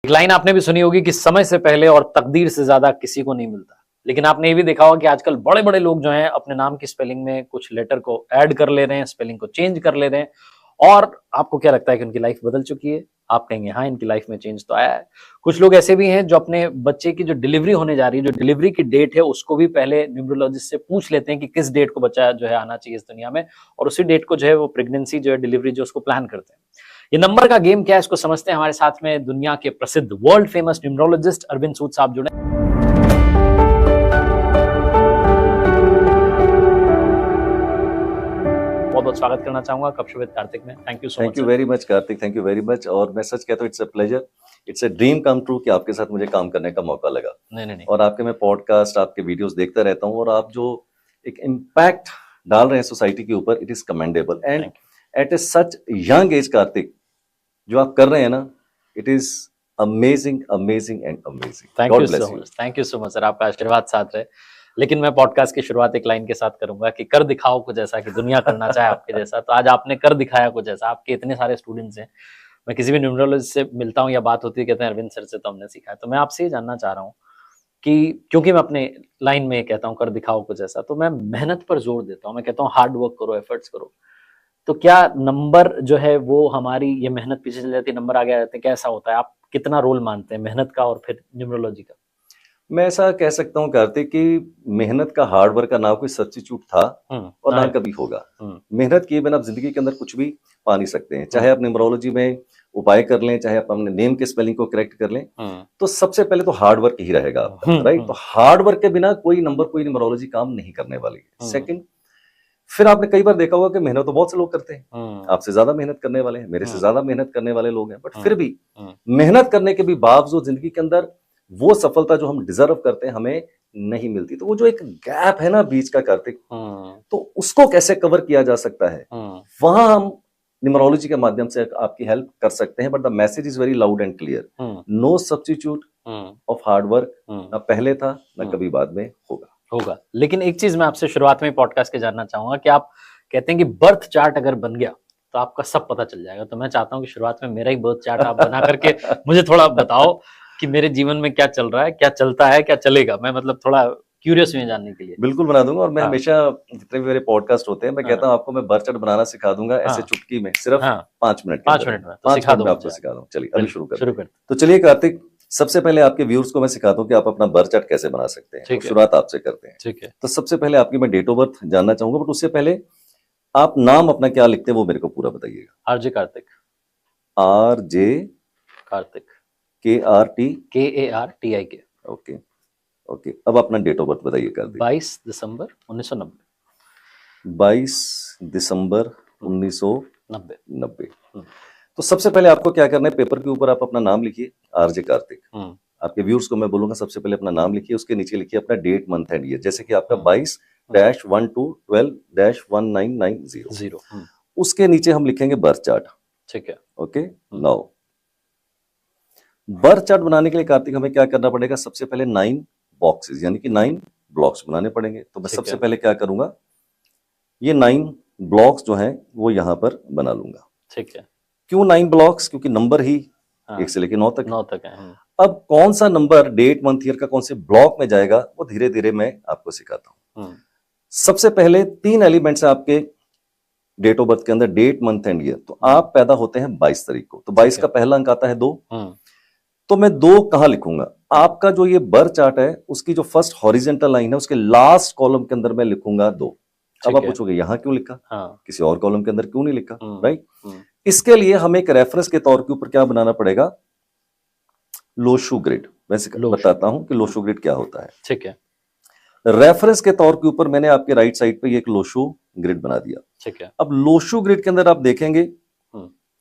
एक लाइन आपने भी सुनी होगी कि समय से पहले और तकदीर से ज्यादा किसी को नहीं मिलता। लेकिन आपने ये भी देखा होगा कि आजकल बड़े बड़े लोग जो हैं अपने नाम की स्पेलिंग में कुछ लेटर को ऐड कर ले रहे हैं, स्पेलिंग को चेंज कर ले रहे हैं। और आपको क्या लगता है कि उनकी लाइफ बदल चुकी है? आप कहेंगे हाँ, इनकी लाइफ में चेंज तो आया है। कुछ लोग ऐसे भी हैं जो अपने बच्चे की जो डिलीवरी होने जा रही है, जो डिलीवरी की डेट है, उसको भी पहले न्यूमरोलॉजिस्ट से पूछ लेते हैं कि किस डेट को बच्चा जो है आना चाहिए इस दुनिया में, और उसी डेट को जो है वो प्रेगनेंसी जो है, डिलीवरी जो, उसको प्लान करते हैं। ये नंबर का गेम क्या है, इसको समझते हैं। हमारे साथ में दुनिया के प्रसिद्ध वर्ल्ड फेमस न्यूमरोलॉजिस्ट अरविंद सूद साहब जुड़े। बहुत बहुत स्वागत करना चाहूंगा कपशविद कार्तिक में। Thank you so much. Thank you very much Kartik, thank you very much. और मैं सच कहता हूँ, it's a pleasure, it's a dream come true कि आपके साथ मुझे काम करने का मौका लगा। नहीं। और आपके मैं पॉडकास्ट, आपके वीडियोस देखता रहता हूँ, और आप जो एक इम्पैक्ट डाल रहे हैं सोसाइटी के ऊपर, it is commendable. And at a such young age Kartik, जो आप कर रहे हैं ना, it is amazing amazing and amazing. Thank you so much sir, आपका आशीर्वाद साथ रहे। लेकिन मैं पॉडकास्ट की शुरुआत एक लाइन के साथ करूंगा कि कर दिखाओ कुछ ऐसा कि दुनिया करना चाहे आपके जैसा। तो आज आपने कर दिखाया कुछ ऐसा। आपके इतने सारे स्टूडेंट्स हैं, मैं किसी भी न्यूमरोलॉजिस्ट से मिलता हूँ या बात होती है, कहते हैं अरविंद सर से तो हमने सीखा है। तो मैं आपसे ये जानना चाह रहा हूँ कि क्योंकि मैं अपने लाइन में कहता हूँ कर दिखाओ कुछ ऐसा, तो मैं मेहनत पर जोर देता हूँ। मैं कहता हूँ हार्ड वर्क करो, एफर्ट्स करो। तो क्या नंबर जो है वो हमारी ये मेहनत पीछे चल जाती है, नंबर आगे आ जाते हैं, कैसा होता है? आप कितना रोल मानते हैं मेहनत का और फिर न्यूमरोलॉजी का? मैं ऐसा कह सकता हूँ कार्तिक कि मेहनत का, हार्ड वर्क का ना कोई सब्स्टिट्यूट था और ना कभी होगा। मेहनत किए बिना आप जिंदगी के अंदर कुछ भी पा नहीं सकते हैं। चाहे आप न्यूमरोलॉजी में उपाय कर लें, चाहे आप अपने नेम के स्पेलिंग को करेक्ट कर लें, तो सबसे पहले तो हार्ड वर्क ही रहेगा आपका, राइट? तो हार्ड वर्क के बिना कोई नंबर, कोई न्यूमरोलॉजी काम नहीं करने वाली है। सेकंड, फिर आपने कई बार देखा होगा कि मेहनत तो बहुत से लोग करते हैं, आपसे ज्यादा मेहनत करने वाले हैं, मेरे से ज्यादा मेहनत करने वाले लोग हैं, बट फिर भी मेहनत करने के भी बावजूद जिंदगी के अंदर वो सफलता जो हम डिजर्व करते हैं हमें नहीं मिलती। तो वो जो एक गैप है ना बीच का कार्तिक, तो उसको कैसे कवर किया जा सकता है, वहां हम न्यूमरोलॉजी के माध्यम से आपकी हेल्प कर सकते हैं। But the message is very loud and clear, no substitute of hard work. ना पहले था, ना कभी बाद में होगा। लेकिन एक चीज मैं आपसे शुरुआत में पॉडकास्ट के जानना चाहूंगा कि आप कहते हैं कि बर्थ चार्ट अगर बन गया तो आपका सब पता चल जाएगा। तो मैं चाहता हूँ कि शुरुआत में मेरा ही बर्थ चार्ट आप बना करके मुझे थोड़ा बताओ कि मेरे जीवन में क्या चल रहा है, क्या चलता है, क्या चलेगा। मैं मतलब थोड़ा क्यूरियस हूँ जानने के लिए। बिल्कुल बना दूंगा। और मैं हमेशा, जितने भी मेरे पॉडकास्ट होते हैं, मैं कहता हूँ आपको मैं बर्थ चार्ट बनाना सिखा दूंगा, ऐसे चुटकी में, सिर्फ 5 मिनट में आपको सिखा दूंगा। चलिए अभी शुरू करते हैं। तो चलिए कार्तिक, सबसे पहले आपके व्यूअर्स को मैं सिखाता हूँ कि आप अपना बर्थ चार्ट कैसे बना सकते हैं। तो शुरुआत आपसे करते हैं। ठीक है। तो सबसे पहले आपकी मैं डेट ऑफ बर्थ जानना चाहूंगा, बट उससे पहले आप नाम अपना क्या लिखते हैं वो मेरे को पूरा बताइएगा। RJ Kartik. RJ Kartik, KARTIK। Okay okay. अब अपना डेट ऑफ बर्थ बताइए कार्तिक। 22 दिसंबर 1990। 22 दिसंबर 1990। तो सबसे पहले आपको क्या करना है, पेपर के ऊपर आप अपना नाम लिखिए, आरजे कार्तिक। आपके व्यूअर्स को मैं बोलूंगा सबसे पहले अपना नाम लिखिए, उसके नीचे लिखिए अपना डेट, मंथ एंड ईयर। जैसे कि आपका 22-12-12-1990। उसके नीचे हम लिखेंगे बर्थ चार्ट। ठीक है, ओके। नाउ बर्थ चार्ट बनाने के लिए कार्तिक हमें क्या करना पड़ेगा? सबसे पहले 9 बॉक्सेस यानी कि 9 ब्लॉक्स बनाने पड़ेंगे। तो मैं सबसे पहले क्या करूंगा, ये 9 ब्लॉक्स जो हैं वो यहां पर बना लूंगा। ठीक है। क्यों 9 ब्लॉक्स? क्योंकि नंबर ही 1 से लेकर 9 तक है। अब कौन सा नंबर डेट, मंथ, ईयर का कौन से ब्लॉक में जाएगा वो धीरे धीरे मैं आपको सिखाता हूं। सबसे पहले 3 एलिमेंट्स आपके डेट ऑफ बर्थ के अंदर, डेट, मंथ एंड ईयर। तो आप पैदा होते हैं 22 तारीख को, तो 22 का पहला अंक आता है 2। तो मैं 2 कहां लिखूंगा? आपका जो ये बर्थ चार्ट है उसकी जो फर्स्ट हॉरिजेंटल लाइन है उसके लास्ट कॉलम के अंदर मैं लिखूंगा 2। अब आप पूछोगे यहां क्यों लिखा, किसी और कॉलम के अंदर क्यों नहीं लिखा, राइट? इसके लिए हमें एक रेफरेंस के तौर के ऊपर क्या बनाना पड़ेगा? Lo Shu grid. मैं बताता हूं कि लोशु ग्रिड क्या होता है। ठीक है। रेफरेंस के तौर के ऊपर मैंने आपके राइट साइड पे एक लोशु ग्रिड बना दिया। ठीक है। अब लोशु ग्रिड के अंदर आप देखेंगे,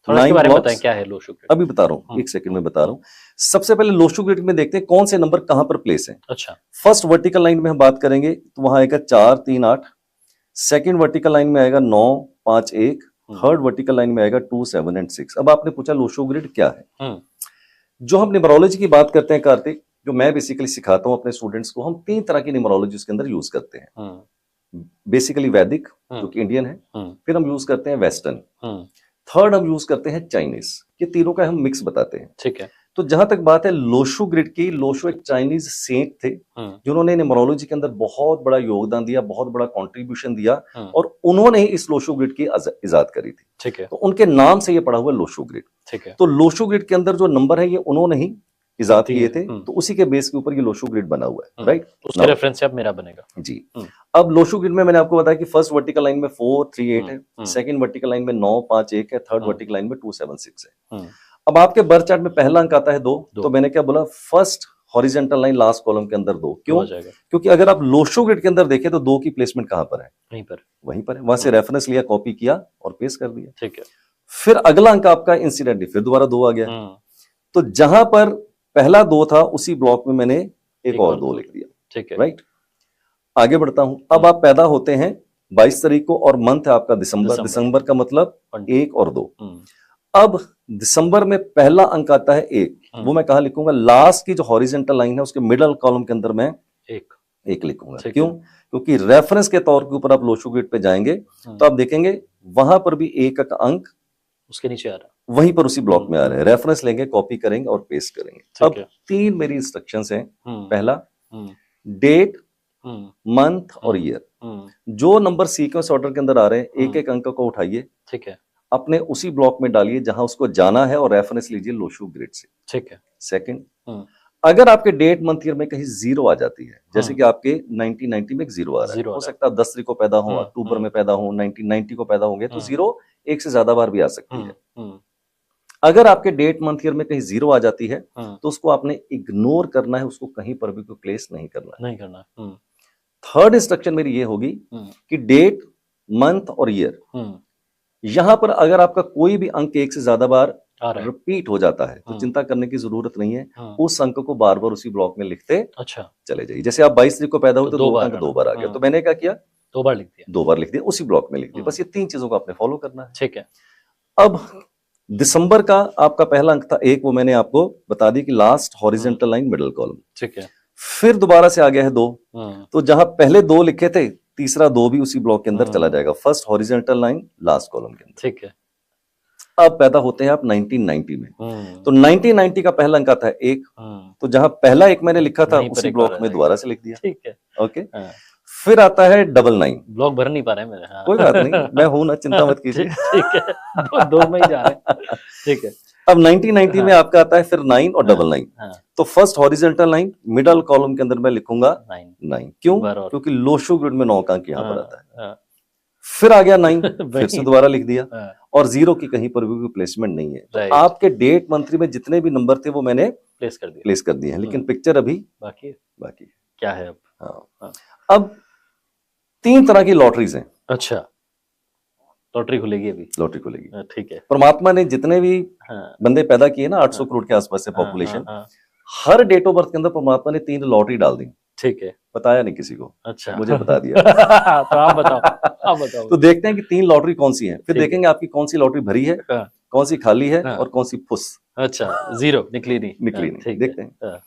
थोड़ा इसके बारे में बताएं क्या है लोशु ग्रिड। अभी बता रहा हूँ, 1 सेकंड में बता रहा हूँ। सबसे पहले लोशु ग्रिड में देखते हैं कौन से नंबर कहां पर प्लेस है। अच्छा। फर्स्ट वर्टिकल लाइन में हम बात करेंगे तो वहां आएगा 4, 3, 8। सेकंड वर्टिकल लाइन में आएगा 9, 5, 1। थर्ड वर्टिकल लाइन में आएगा 2, 7 एंड 6। अब आपने पूछा लोशु ग्रिड क्या है। जो हम न्यूमरोलॉजी की बात करते हैं कार्तिक, जो मैं बेसिकली सिखाता हूं अपने स्टूडेंट्स को, हम 3 तरह की न्यूमरोलॉजी उसके अंदर यूज करते हैं। बेसिकली वैदिक जो कि इंडियन है, फिर हम यूज करते हैं वेस्टर्न, थर्ड हम यूज करते हैं चाइनीज। ये तीनों का हम मिक्स बताते हैं। ठीक है। तो जहां तक बात है लोशो ग्रिड की, लोशो एक चाइनीज सेंट थे जिन्होंने न्यूमरोलॉजी के अंदर बहुत बड़ा योगदान दिया, बहुत बड़ा कंट्रीब्यूशन दिया, और उन्होंने ही इस लोशो ग्रिड की इजाद करी थी। ठीक है। तो उनके नाम से ये पड़ा हुआ लोशो ग्रिड। ठीक है। तो लोशो ग्रिड के अंदर जो नंबर है ये उन्होंने ही इजाद किए थे, तो उसी के बेस के ऊपर ये लोशो ग्रिड बना हुआ है, राइट। उसके रेफरेंस से अब मेरा बनेगा जी। अब लोशो ग्रिड में मैंने आपको बताया कि फर्स्ट वर्टिकल लाइन में 4 3 8 है, सेकंड वर्टिकल लाइन में 9 5 1 है, थर्ड वर्टिकल लाइन में 2 7 6 है। अब आपके बर्थ चार्ट में पहला अंक आता है 2, तो मैंने क्या बोला, first horizontal line last column के अंदर 2। क्यों? क्योंकि अगर आप लोशो ग्रिड के अंदर देखें तो 2 की प्लेसमेंट कहां पर है? वहीं पर है। वहां से रेफरेंस लिया, कॉपी किया और पेस्ट कर दिया। ठीक है। फिर अगला अंक आपका इंसिडेंटली फिर दोबारा 2 आ गया। तो जहां पर पहला 2 था उसी ब्लॉक में मैंने एक और 2 लिख दिया। ठीक है, राइट। आगे बढ़ता हूं। अब आप पैदा होते हैं 22 तारीख को और मंथ है आपका दिसंबर। दिसंबर का मतलब 1 और 2। अब दिसंबर में पहला अंक आता है 1, वो मैं कहा लिखूंगा? लास्ट की जो हॉरिजॉन्टल लाइन है उसके मिडल कॉलम के अंदर मैं 1 लिखूंगा। क्यों? क्योंकि रेफरेंस के तौर के ऊपर आप लोशो ग्रिड पे जाएंगे तो आप देखेंगे वहां पर भी 1 का अंक उसके नीचे आ रहा है, वहीं पर उसी ब्लॉक में आ रहे हैं। रेफरेंस लेंगे, कॉपी करेंगे और पेस्ट करेंगे। अब 3 मेरी इंस्ट्रक्शंस हैं। पहला, डेट, मंथ और ईयर। जो नंबर सीक्वेंस ऑर्डर के अंदर आ रहे हैं, एक एक अंक को उठाइए, ठीक है, अपने उसी ब्लॉक में डालिए जहां उसको जाना है और रेफरेंस लीजिए लोशो ग्रिड से। ठीक है। सेकंड, अगर आपके डेट मंथ ईयर में कहीं 0 आ जाती है, जैसे कि आपके 1990 में एक 0 आ रहा है, हो सकता है 10 तारीख को पैदा हो, अक्टूबर में पैदा हो, 1990 को पैदा होंगे, तो 0 एक से ज्यादा बार भी आ सकती है। अगर आपके डेट मंथ ईयर में कहीं 0 आ जाती है तो उसको आपने इग्नोर करना है, उसको कहीं पर भी कोई प्लेस नहीं करना। थर्ड इंस्ट्रक्शन मेरी ये होगी कि डेट, मंथ और ईयर, यहां पर अगर आपका कोई भी अंक 1 से ज्यादा बार रिपीट हो जाता है तो चिंता करने की जरूरत नहीं है। उस अंक को बार बार उसी ब्लॉक में लिखते चले जाइए। जैसे आप 22 तारीख को पैदा हुए तो 2 अंक 2 बार आ गया, तो मैंने क्या किया? 2 बार लिख दिया, उसी ब्लॉक में लिख दिया। बस ये 3 चीजों को आपने फॉलो करना है। ठीक है। अब दिसंबर का आपका पहला अंक था 1, वो मैंने आपको बता दी कि last horizontal line middle column. ठीक है। फिर दोबारा से आ गया है 2, तो जहां पहले 2 लिखे थे, तीसरा 2 भी उसी ब्लॉक के अंदर चला जाएगा, first horizontal line last column के अंदर। ठीक है। अब पैदा होते हैं आप 1990 में, तो 1990 का पहला अंक आता है 1, तो जहां पहला 1 मैंने लिखा था उसी ब्लॉक में दोबारा से लिख दिया। ठीक है। ओके। फिर आता है 99। ब्लॉक भर नहीं पा रहे मेरे। कोई बात नहीं, मैं हूं ना, चिंता मत कीजिए। ठीक है, 2 में ही जा रहे हैं। ठीक है। अब 1990 में आपका आता है फिर 9 और 99। तो first horizontal line middle column के अंदर मैं लिखूंगा 9। क्यों? क्योंकि लोशो ग्रिड में 9 का अंक यहां पर आता है। फिर आ गया 9, फिर से दोबारा लिख दिया, और 0 की कहीं पर भी प्लेसमेंट नहीं है। तो आपके डेट मंथली में जितने भी नंबर थे वो मैंने प्लेस कर दिए हैं, लेकिन पिक्चर अभी बाकी है। क्या है अब? हाँ। अब 3 तरह की लॉटरीज हैं। अच्छा, लॉटरी खुलेगी अभी? लॉटरी खुलेगी। ठीक है। परमात्मा ने जितने भी बंदे पैदा किए ना, 800 करोड़ के आसपास से पॉपुलेशन, हर डेट ऑफ बर्थ के अंदर परमात्मा ने 3 लॉटरी डाल दी। ठीक है। बताया नहीं किसी को। अच्छा, मुझे बता दिया। तो आप बताओ। तो देखते हैं कि 3 लॉटरी कौन सी है, फिर देखेंगे आपकी कौन सी लॉटरी भरी है, कौन सी खाली है, और कौन सी फुस। अच्छा, 0 निकली नहीं। देखते हैं।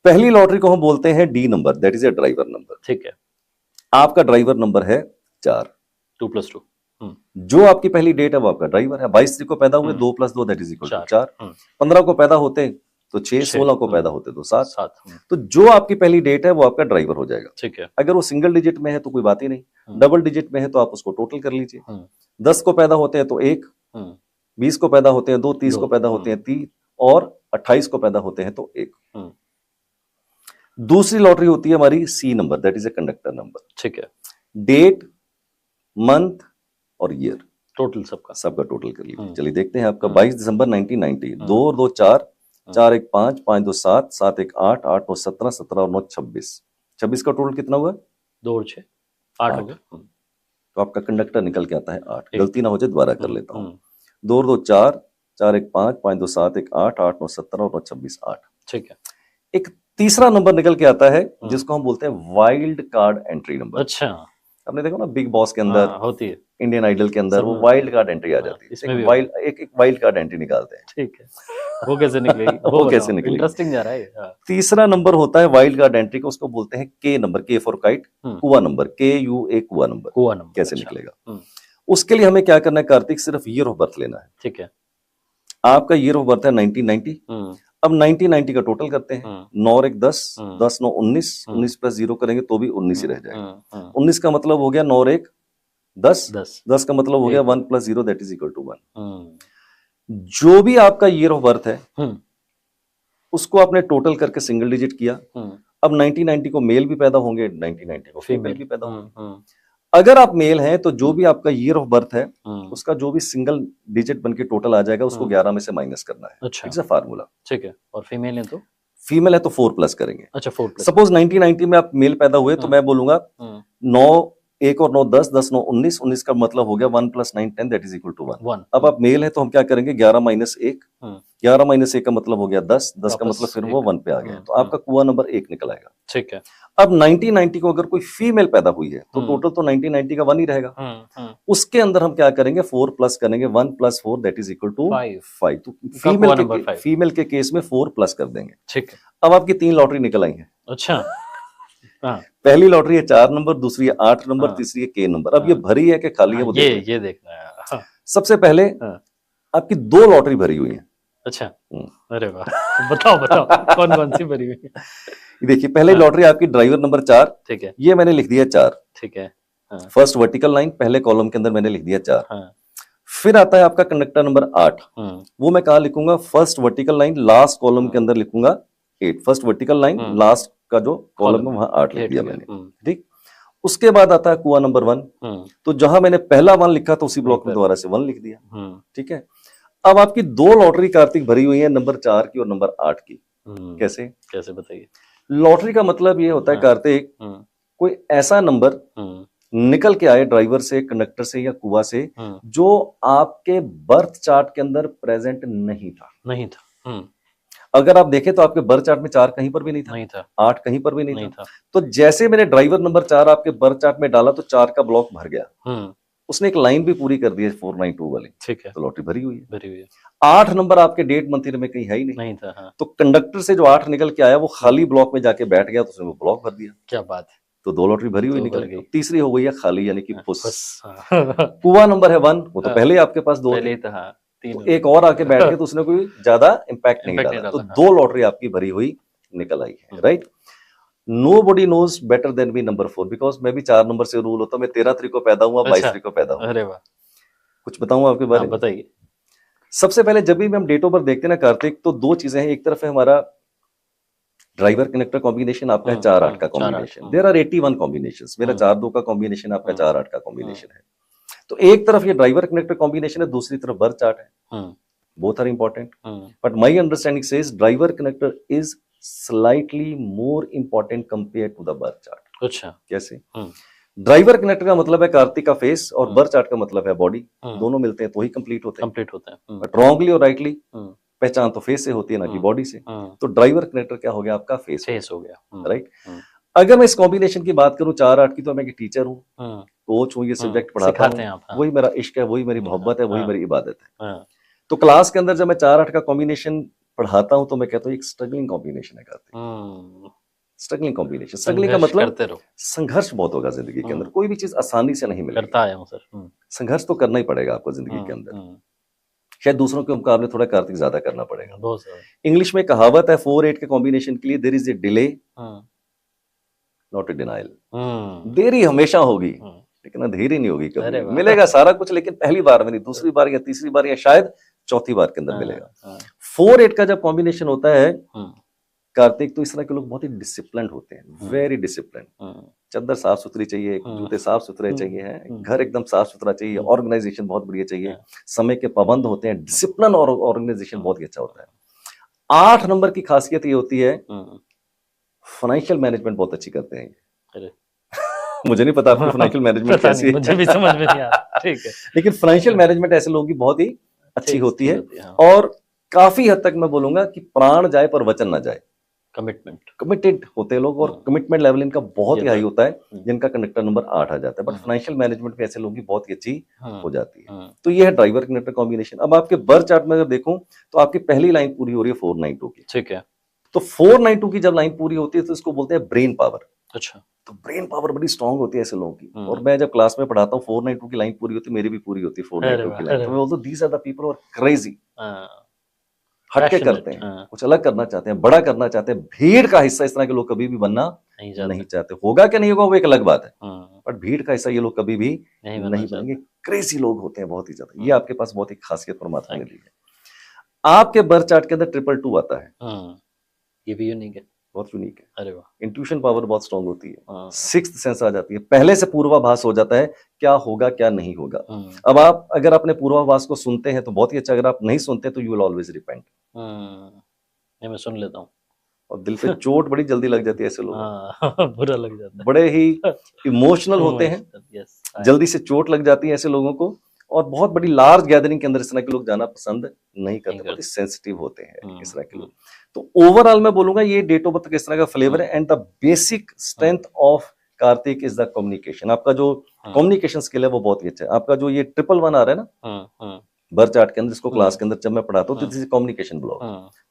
पहली लॉटरी को हम बोलते हैं D number, that is A driver number. ठीक है। आपका ड्राइवर नंबर है 4, 2+2। जो आपकी पहली डेट है वो आपका ड्राइवर है। 22 तारीख को पैदा हुए, 2+2 दैट इज इक्वल टू 4। 15 को पैदा होते तो 6, 16 को पैदा होते तो 7। तो जो आपकी पहली डेट है वो आपका ड्राइवर हो जाएगा। ठीक है। अगर वो सिंगल डिजिट में है तो कोई बात ही नहीं, डबल डिजिट में है तो आप उसको टोटल कर लीजिए। 10 को पैदा होते हैं तो 1, 20 को पैदा होते हैं 2, 30 को पैदा होते हैं 3, और 28 को पैदा होते हैं तो 1। दूसरी लॉटरी होती है हमारी सी number, that is a conductor number. ठीक है। डेट, मंथ और ईयर, टोटल सबका टोटल कर लीजिए। चलिए देखते हैं आपका 22 दिसंबर 1990, 2 और 2 4, 4 1 5, 5 2 7, 7 1 8, 8 9 17, 17 और 9 26। 26 का टोटल कितना हुआ? 2 और 6 8 हो गया। तो आपका कंडक्टर निकल के आता है 8। गलती ना हो जाए, दोबारा कर लेता हूँ। 2 और 2 4, 4 1 5, 5 2 7, 1 8, 8 9 17 और 9 26 8। ठीक है। एक तीसरा नंबर निकल के आता है जिसको हम बोलते हैं वाइल्ड कार्ड एंट्री नंबर। अच्छा, आपने देखो ना बिग बॉस के अंदर होती है, इंडियन आइडल के अंदर वो वाइल्ड कार्ड एंट्री आ जाती है। इसमें भी एक वाइल्ड कार्ड एंट्री निकालते हैं। ठीक है। वो कैसे निकलेगी? वो कैसे निकलेगी? इंटरेस्टिंग जा रहा है। तीसरा नंबर होता है वाइल्ड कार्ड एंट्री को, उसको बोलते हैं के नंबर, के फॉर काइट, कुआ नंबर, KUA कुआ नंबर। कैसे निकलेगा? उसके लिए हमें क्या करना है कार्तिक? सिर्फ ईयर ऑफ बर्थ लेना है। ठीक है। आपका ईयर ऑफ बर्थ है 1990। अब 1990 का टोटल करते हैं। 9 और 1 10, 10 9 19, 19 प्लस 0 करेंगे तो भी 19 ही रह जाएगा। 19 का मतलब हो गया 9 और 1 10, 10 का मतलब हो गया 1 plus 0 that is equal to 1। जो भी आपका ईयर ऑफ बर्थ है उसको आपने टोटल करके सिंगल डिजिट किया। अब 1990 को मेल भी पैदा होंगे, 1990 को फीमेल भी पैदा होंगे। अगर आप मेल हैं तो जो भी आपका ईयर ऑफ बर्थ है उसका जो भी सिंगल डिजिट बनके टोटल आ जाएगा उसको 11 में से माइनस करना है। अच्छा, इट्स अ फार्मूला। ठीक है। और फीमेल है तो? फीमेल है तो 4 प्लस करेंगे। अच्छा, 4 प्लस। सपोज 1990 में आप मेल पैदा हुए तो मैं बोलूंगा 9 1 और 9 10, 10 9 19, 19 का मतलब हो गया 1 plus 9 10 that is equal to 1। अब आप मेल है तो हम क्या करेंगे 11 माइनस 1, 11 माइनस 1 का मतलब हो गया 10, 10 का मतलब फिर वो 1 पे आ गया, तो आपका कुआं नंबर 1 निकल आएगा। ठीक है। अब 1990 को अगर कोई फीमेल पैदा हुई है तो टोटल तो 1990 का 1 ही रहेगा। उसके अंदर हम क्या करेंगे 4 प्लस करेंगे, 1 plus 4 that is equal to 5। तो फीमेल के केस में 4 प्लस कर देंगे। ठीक है। अब आपकी 3 लॉटरी निकल आई है। अच्छा। हाँ। पहली लॉटरी है 4 नंबर, दूसरी है 8 नंबर, तीसरी है के नंबर। अब ये भरी है कि खाली है वो ये देखना है। हाँ। सबसे पहले आपकी 2 लॉटरी भरी हुई है। अच्छा, अरे वाह। बताओ कौन कौन सी भरी हुई है? देखिए पहले लॉटरी आपकी ड्राइवर नंबर 4, ठीक है, ये मैंने लिख दिया 4, ठीक है। फर्स्ट वर्टिकल लाइन पहले कॉलम के अंदर मैंने लिख दिया 4। फिर आता है आपका कंडक्टर नंबर 8, वो मैं कहाँ लिखूंगा first vertical line last column के अंदर लिखूंगा 8, फर्स्ट वर्टिकल लाइन लास्ट का जो कॉलम है वहां 8 लिख दिया मैंने। ठीक, उसके बाद आता है कुआं नंबर 1, तो जहां मैंने पहला 1 लिखा था उसी ब्लॉक में दोबारा से 1 लिख दिया। ठीक है। अब आपकी 2 लॉटरी कार्तिक भरी हुई है, नंबर 4 की और नंबर 8 की। कैसे बताइए? लॉटरी का मतलब ये होता है कार्तिक, कोई ऐसा नंबर निकल के आए ड्राइवर से, कंडक्टर से या कुआ से जो आपके बर्थ चार्ट के अंदर प्रेजेंट नहीं था। अगर आप देखें तो आपके बर्थ चार्ट में 4 कहीं पर भी नहीं था, 8 कहीं पर भी नहीं था। तो जैसे मैंने ड्राइवर नंबर 4 आपके बर्थ चार्ट में डाला तो 4 का ब्लॉक भर गया। उसने एक लाइन भी पूरी कर दी है 492 वाली। ठीक है, तो लॉटरी भरी हुई है। 8 नंबर आपके डेट मंथ में कहीं है ही नहीं था। हाँ। तो कंडक्टर से जो 8 निकल के आया वो खाली ब्लॉक में जाके बैठ गया तो उसने वो ब्लॉक भर दिया। क्या बात है। तो 2 लॉटरी भरी हुई निकल गई। तीसरी हो गई है खाली, यानी कि फुस। कुआं नंबर है 1, वो तो पहले ही आपके पास 2 था। तो एक और आके बैठ गया तो उसने कोई ज्यादा इंपैक्ट नहीं डाला, तो 2 लॉटरी आपकी भरी हुई निकल आई है। Right. Nobody knows better than me number 4, because मैं भी 4 नंबर से रूल होता हूँ। मैं 13 तारीख को पैदा हुआ, 22 तारीख को पैदा हुआ। अरे वाह। कुछ बताऊं आपके बारे में? बताइए। सबसे पहले जब भी हम डेट ऑफ बर्थ देखते हैं ना कार्तिक, तो 2 चीजें हैं। एक तरफ है हमारा ड्राइवर कनेक्टर कॉम्बिनेशन, आपका है 4 8 का कॉम्बिनेशन। There are 81 combinations. मेरा 4 2 का कॉम्बिनेशन, आपका 4 8 का कॉम्बिनेशन है। तो एक तरफ ये ड्राइवर कनेक्टर कॉम्बिनेशन है, दूसरी तरफ बर्थ चार्ट है। Both are important, but my understanding says driver connector is slightly more important compare to the birth chart. अच्छा, कैसे? ड्राइवर कनेक्टर का मतलब है कार्तिक का फेस और बर्थ चार्ट का मतलब है बॉडी। दोनों मिलते हैं तो ही कंप्लीट होते हैं। बट रॉन्गली और राइटली पहचान तो फेस से होती है ना कि बॉडी से। तो ड्राइवर कनेक्टर क्या हो गया आपका? फेस हो गया। राइट। अगर मैं इस कॉम्बिनेशन की बात करूं 4 8 की, तो मैं एक टीचर हूं, कोच हूं, ये सब्जेक्ट पढ़ाता हूं। वही मेरा इश्क है, वही मेरी मोहब्बत है, वही मेरी इबादत है। तो क्लास के अंदर जब मैं 4 8 का कॉम्बिनेशन पढ़ाता हूं तो मैं कहता हूं एक स्ट्रगलिंग कॉम्बिनेशन है कार्तिक। स्ट्रगलिंग कॉम्बिनेशन, स्ट्रगलिंग का मतलब संघर्ष बहुत होगा जिंदगी के अंदर। कोई भी चीज आसानी से नहीं मिलेगी। करता है सर। संघर्ष तो करना ही पड़ेगा आपको जिंदगी के अंदर। शायद दूसरों के मुकाबले थोड़ा कार्तिक ज्यादा करना पड़ेगा। इंग्लिश में कहावत है 4 8 के कॉम्बिनेशन के लिए, there is a delay not a denial. देरी हमेशा होगी लेकिन अंधेरी नहीं होगी कभी। मिलेगा सारा कुछ, लेकिन पहली बार में नहीं, दूसरी बार या तीसरी बार या शायद चौथी बार के अंदर मिलेगा। 4 8 का जब कॉम्बिनेशन होता है कार्तिक, तो इस तरह के लोग बहुत ही डिसिप्लिन होते हैं, वेरी डिसिप्लिन। चद्दर साफ सुथरी चाहिए, जूते साफ सुथरे चाहिए, घर एकदम साफ सुथरा चाहिए, ऑर्गेनाइजेशन बहुत बढ़िया चाहिए, समय के पाबंद होते हैं, डिसिप्लिन और ऑर्गेनाइजेशन बहुत ही अच्छा होता है। 8 नंबर की खासियत ये होती है फाइनेंशियल मैनेजमेंट बहुत अच्छी करते हैं। मुझे नहीं पता आपकी फाइनेंशियल मैनेजमेंट कैसी है, मुझे भी समझ में नहीं आ रहा। ठीक है, लेकिन फाइनेंशियल मैनेजमेंट ऐसे लोगों की बहुत ही अच्छी होती है। और काफी हद तक मैं बोलूंगा कि प्राण जाए पर वचन ना जाए। कमिटेड होते हैं लोग, और कमिटमेंट लेवल इनका बहुत ही हाई होता है, जिनका कंडक्टर नंबर 8 आ जाता है। बट फाइनेंशियल मैनेजमेंट में ऐसे लोगों की बहुत ही अच्छी हो जाती है। तो ये है ड्राइवर कंडक्टर कॉम्बिनेशन। अब आपके बर्थ चार्ट में अगर देखूं तो आपकी पहली लाइन पूरी हो रही है 492 की। ठीक है। तो 492 की जब लाइन पूरी होती है तो इसको बोलते हैं ब्रेन पावर। अच्छा। तो ब्रेन पावर बड़ी स्ट्रांग होती है ऐसे लोगों की। और मैं जब क्लास में पढ़ाता हूँ 492 की लाइन पूरी होती है, मेरी भी पूरी होती है 492 की लाइन। तो मैं बोलता हूँ these are the people who are crazy. हटके Passionate, करते हैं, हाँ, कुछ अलग करना चाहते हैं, बड़ा करना चाहते हैं, भीड़ का हिस्सा इस तरह के लोग कभी भी बनना नहीं जाते। नहीं चाहते। होगा क्या नहीं होगा वो एक अलग बात है, हम्म, बट भीड़ का हिस्सा ये लोग कभी भी नहीं बनना नहीं बनेंगे। चाहते। क्रेजी लोग होते हैं बहुत ही ज्यादा, ये हम्म, आपके पास बहुत ही खासियत परमात्मा ने Thank दी है। आपके बर्थ चार्ट के अंदर 222 आता है, ये भी यूनिक है। बहुत यूनिक है। अरे वाह। इंट्यूशन पावर बहुत स्ट्रांग होती है, हाँ, सिक्स्थ सेंस आ जाती है, पहले से पूर्वाभास हो जाता है क्या होगा क्या नहीं होगा। हम्म, अब आप अगर अपने पूर्वाभास को सुनते हैं तो बहुत ही अच्छा, अगर आप नहीं सुनते तो यू विल ऑलवेज रिपेंट। ये मैं सुन लेता हूँ। और दिल पे चोट बड़ी जल्दी लग जाती है ऐसे लोगों को, हाँ बुरा लग जाता बड़े ही है। इमोशनल होते हैं, यस, जल्दी से चोट लग जाती है ऐसे लोगों को, और बहुत बड़ी लार्ज गैदरिंग के अंदर इस तरह के लोग जाना पसंद नहीं करते, बहुत ही सेंसिटिव होते हैं इस तरह के लोग। तो ओवरऑल मैं बोलूंगा ये डेट ऑफ बर्थ का इस तरह का फ्लेवर है, and the basic strength of Kartik is the communication. आपका जो कम्युनिकेशन स्किल है वो बहुत ही अच्छा है। आपका जो ये 111 आ रहा है ना बर्थ चार्ट के अंदर, इसको क्लास के अंदर जब मैं पढ़ाता हूँ तो दिस इज कम्युनिकेशन ब्लॉक,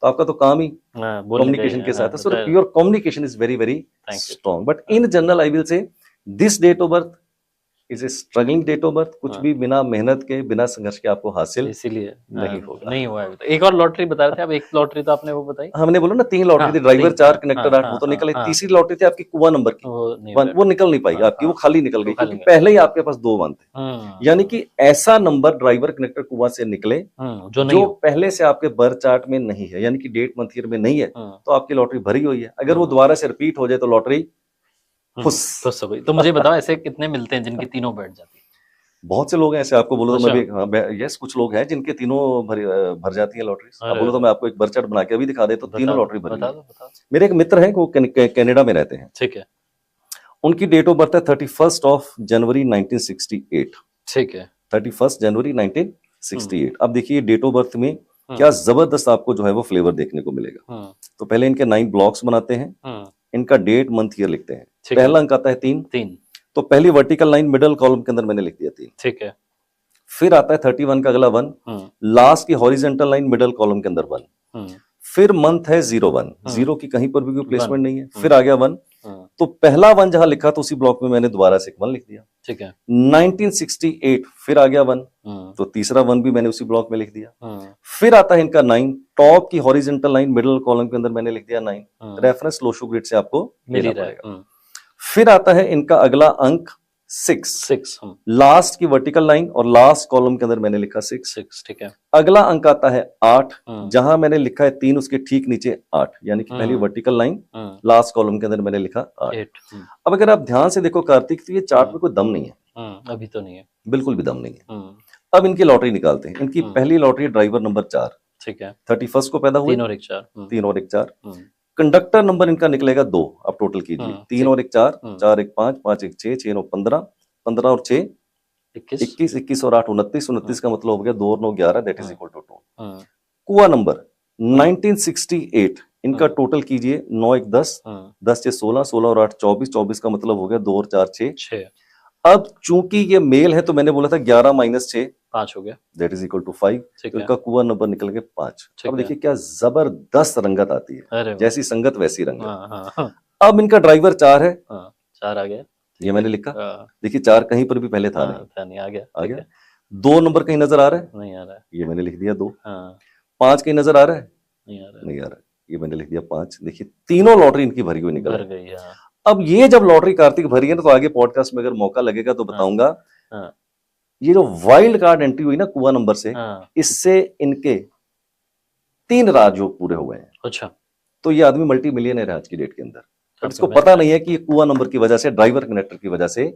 तो आपका तो काम ही कम्युनिकेशन के साथ है। So your communication is very very strong, but in general I will say this date of birth is a struggling date of birth. कुछ भी बिना मेहनत के, बिना संघर्ष के आपको हासिल इसीलिए नहीं होगा। नहीं हुआ है अभी तक। एक और लॉटरी बता रहे थे आप, एक लॉटरी तो आपने वो बताई, हमने बोला ना 3 लॉटरी हाँ, थी, ड्राइवर 4 कनेक्टर 8, वो तो हाँ, निकल आई। हाँ, तीसरी लॉटरी थी आपकी कुआ नंबर की, वो निकल नहीं पाई आपकी, वो खाली निकल गई, क्योंकि पहले ही आपके पास 2 1 थे। यानी कि ऐसा नंबर ड्राइवर कनेक्टर कुआ से निकले जो पहले से आपके बर्थ चार्ट में नहीं है, यानी कि डेट मंथ ईयर में नहीं है, तो आपकी लॉटरी भरी हुई है। अगर वो दोबारा से रिपीट हो जाए तो लॉटरी फुस हो गई। तो मुझे बताओ ऐसे कितने मिलते हैं जिनकी तीनों बैठ जाती है? बहुत से लोग हैं ऐसे, आपको बोलो तो मैं भी, हाँ, यस, कुछ लोग हैं जिनके तीनों भर जाती है लॉटरी। आप बोलो तो मैं आपको एक बर्थ चार्ट बना के अभी दिखा दे, तो तीनों लॉटरी भरी है। मेरे एक मित्र हैं, वो कनाडा में रहते हैं, ठीक है, उनकी डेट ऑफ बर्थ है 31 जनवरी 1968। ठीक है, 31 जनवरी 1968। अब देखिए डेट ऑफ बर्थ में क्या जबरदस्त आपको जो है वो फ्लेवर देखने को मिलेगा। तो पहले इनके 9 ब्लॉक्स बनाते हैं, इनका डेट मंथ ईयर लिखते हैं। पहला अंक आता है 3, तो पहली वर्टिकल लाइन मिडल कॉलम के अंदर मैंने लिख दिया 3, ठीक है। फिर आता है 31 का अगला 1, लास्ट की हॉरिजेंटल लाइन मिडल कॉलम के अंदर 1, फिर मंथ है 01, 0 की कहीं पर भी कोई प्लेसमेंट नहीं है, फिर आ गया 1, तो पहला 1 जहां लिखा तो उसी ब्लॉक में मैंने दोबारा से एक 1 लिख दिया। ठीक है। 1968 फिर आ गया 1, तो तीसरा 1 भी मैंने उसी ब्लॉक में लिख दिया। फिर आता है इनका 9, टॉप की हॉरिजेंटल लाइन मिडल कॉलम के अंदर मैंने लिख दिया 9, रेफरेंस लोशो ग्रिड से आपको मिल पड़ेगा। फिर आता है इनका अगला अंक 6, लास्ट की वर्टिकल लाइन और लास्ट कॉलम के अंदर मैंने लिखा 6, ठीक है। अगला अंक आता है 8, जहां मैंने लिखा है 3, उसके ठीक नीचे 8, यानी कि पहली वर्टिकल लाइन लास्ट कॉलम के अंदर मैंने लिखा 8। अब अगर आप ध्यान से देखो कार्तिक, तो ये चार्ट में कोई दम नहीं है, अभी तो नहीं है, बिल्कुल भी दम नहीं है। अब इनकी लॉटरी निकालते हैं। इनकी पहली लॉटरी ड्राइवर नंबर 4, ठीक है, 31 को पैदा हुए, 3 और 1 4, 3 और 1 4। कंडक्टर नंबर इनका निकलेगा 2, आप टोटल कीजिए, 3 और 1 4, 4 1 5, 5 1 6, 6 9 15, 15 और 6 21, 21 और 8 29, 29 का मतलब हो गया 2 और 9 11, दैट इज इक्वल टू 2। कुआ नंबर 1968 इनका टोटल कीजिए, 9 1 10, 10 6 16, 16 और 8 24, 24 का मतलब हो गया 2 और 4 6। अब चूंकि ये मेल है तो मैंने बोला था 11 माइनस 6 5 हो गया, दैट इज इक्वल टू 5। तो इनका कुआ नंबर निकल गया 5। अब देखिए क्या जबरदस्त रंगत आती है, जैसी संगत वैसी रंगत। अब इनका ड्राइवर 4 है, 4 आ गया, ये मैंने लिखा। देखिए 4 कहीं पर भी पहले था नहीं, आ गया। 2 नंबर कहीं नजर आ रहा है, नहीं आ रहा है, ये मैंने लिख दिया 2। 5 कहीं नजर आ रहा है, नहीं आ रहा है, ये मैंने लिख दिया 5। देखिए तीनों लॉटरी इनकी भरी हुई निकल गई। अब ये जब लॉटरी कार्तिक भरी है ना, तो आगे पॉडकास्ट में अगर मौका लगेगा तो बताऊंगा। ये जो वाइल्ड कार्ड एंट्री हुई ना कुआ नंबर से, इससे इनके 3 राजयोग पूरे हुए हैं। अच्छा, तो ये आदमी मल्टी मिलियनर है आज की डेट के अंदर, बट इसको पता नहीं है कि ये कुआ नंबर की वजह से, ड्राइवर कनेक्टर की वजह से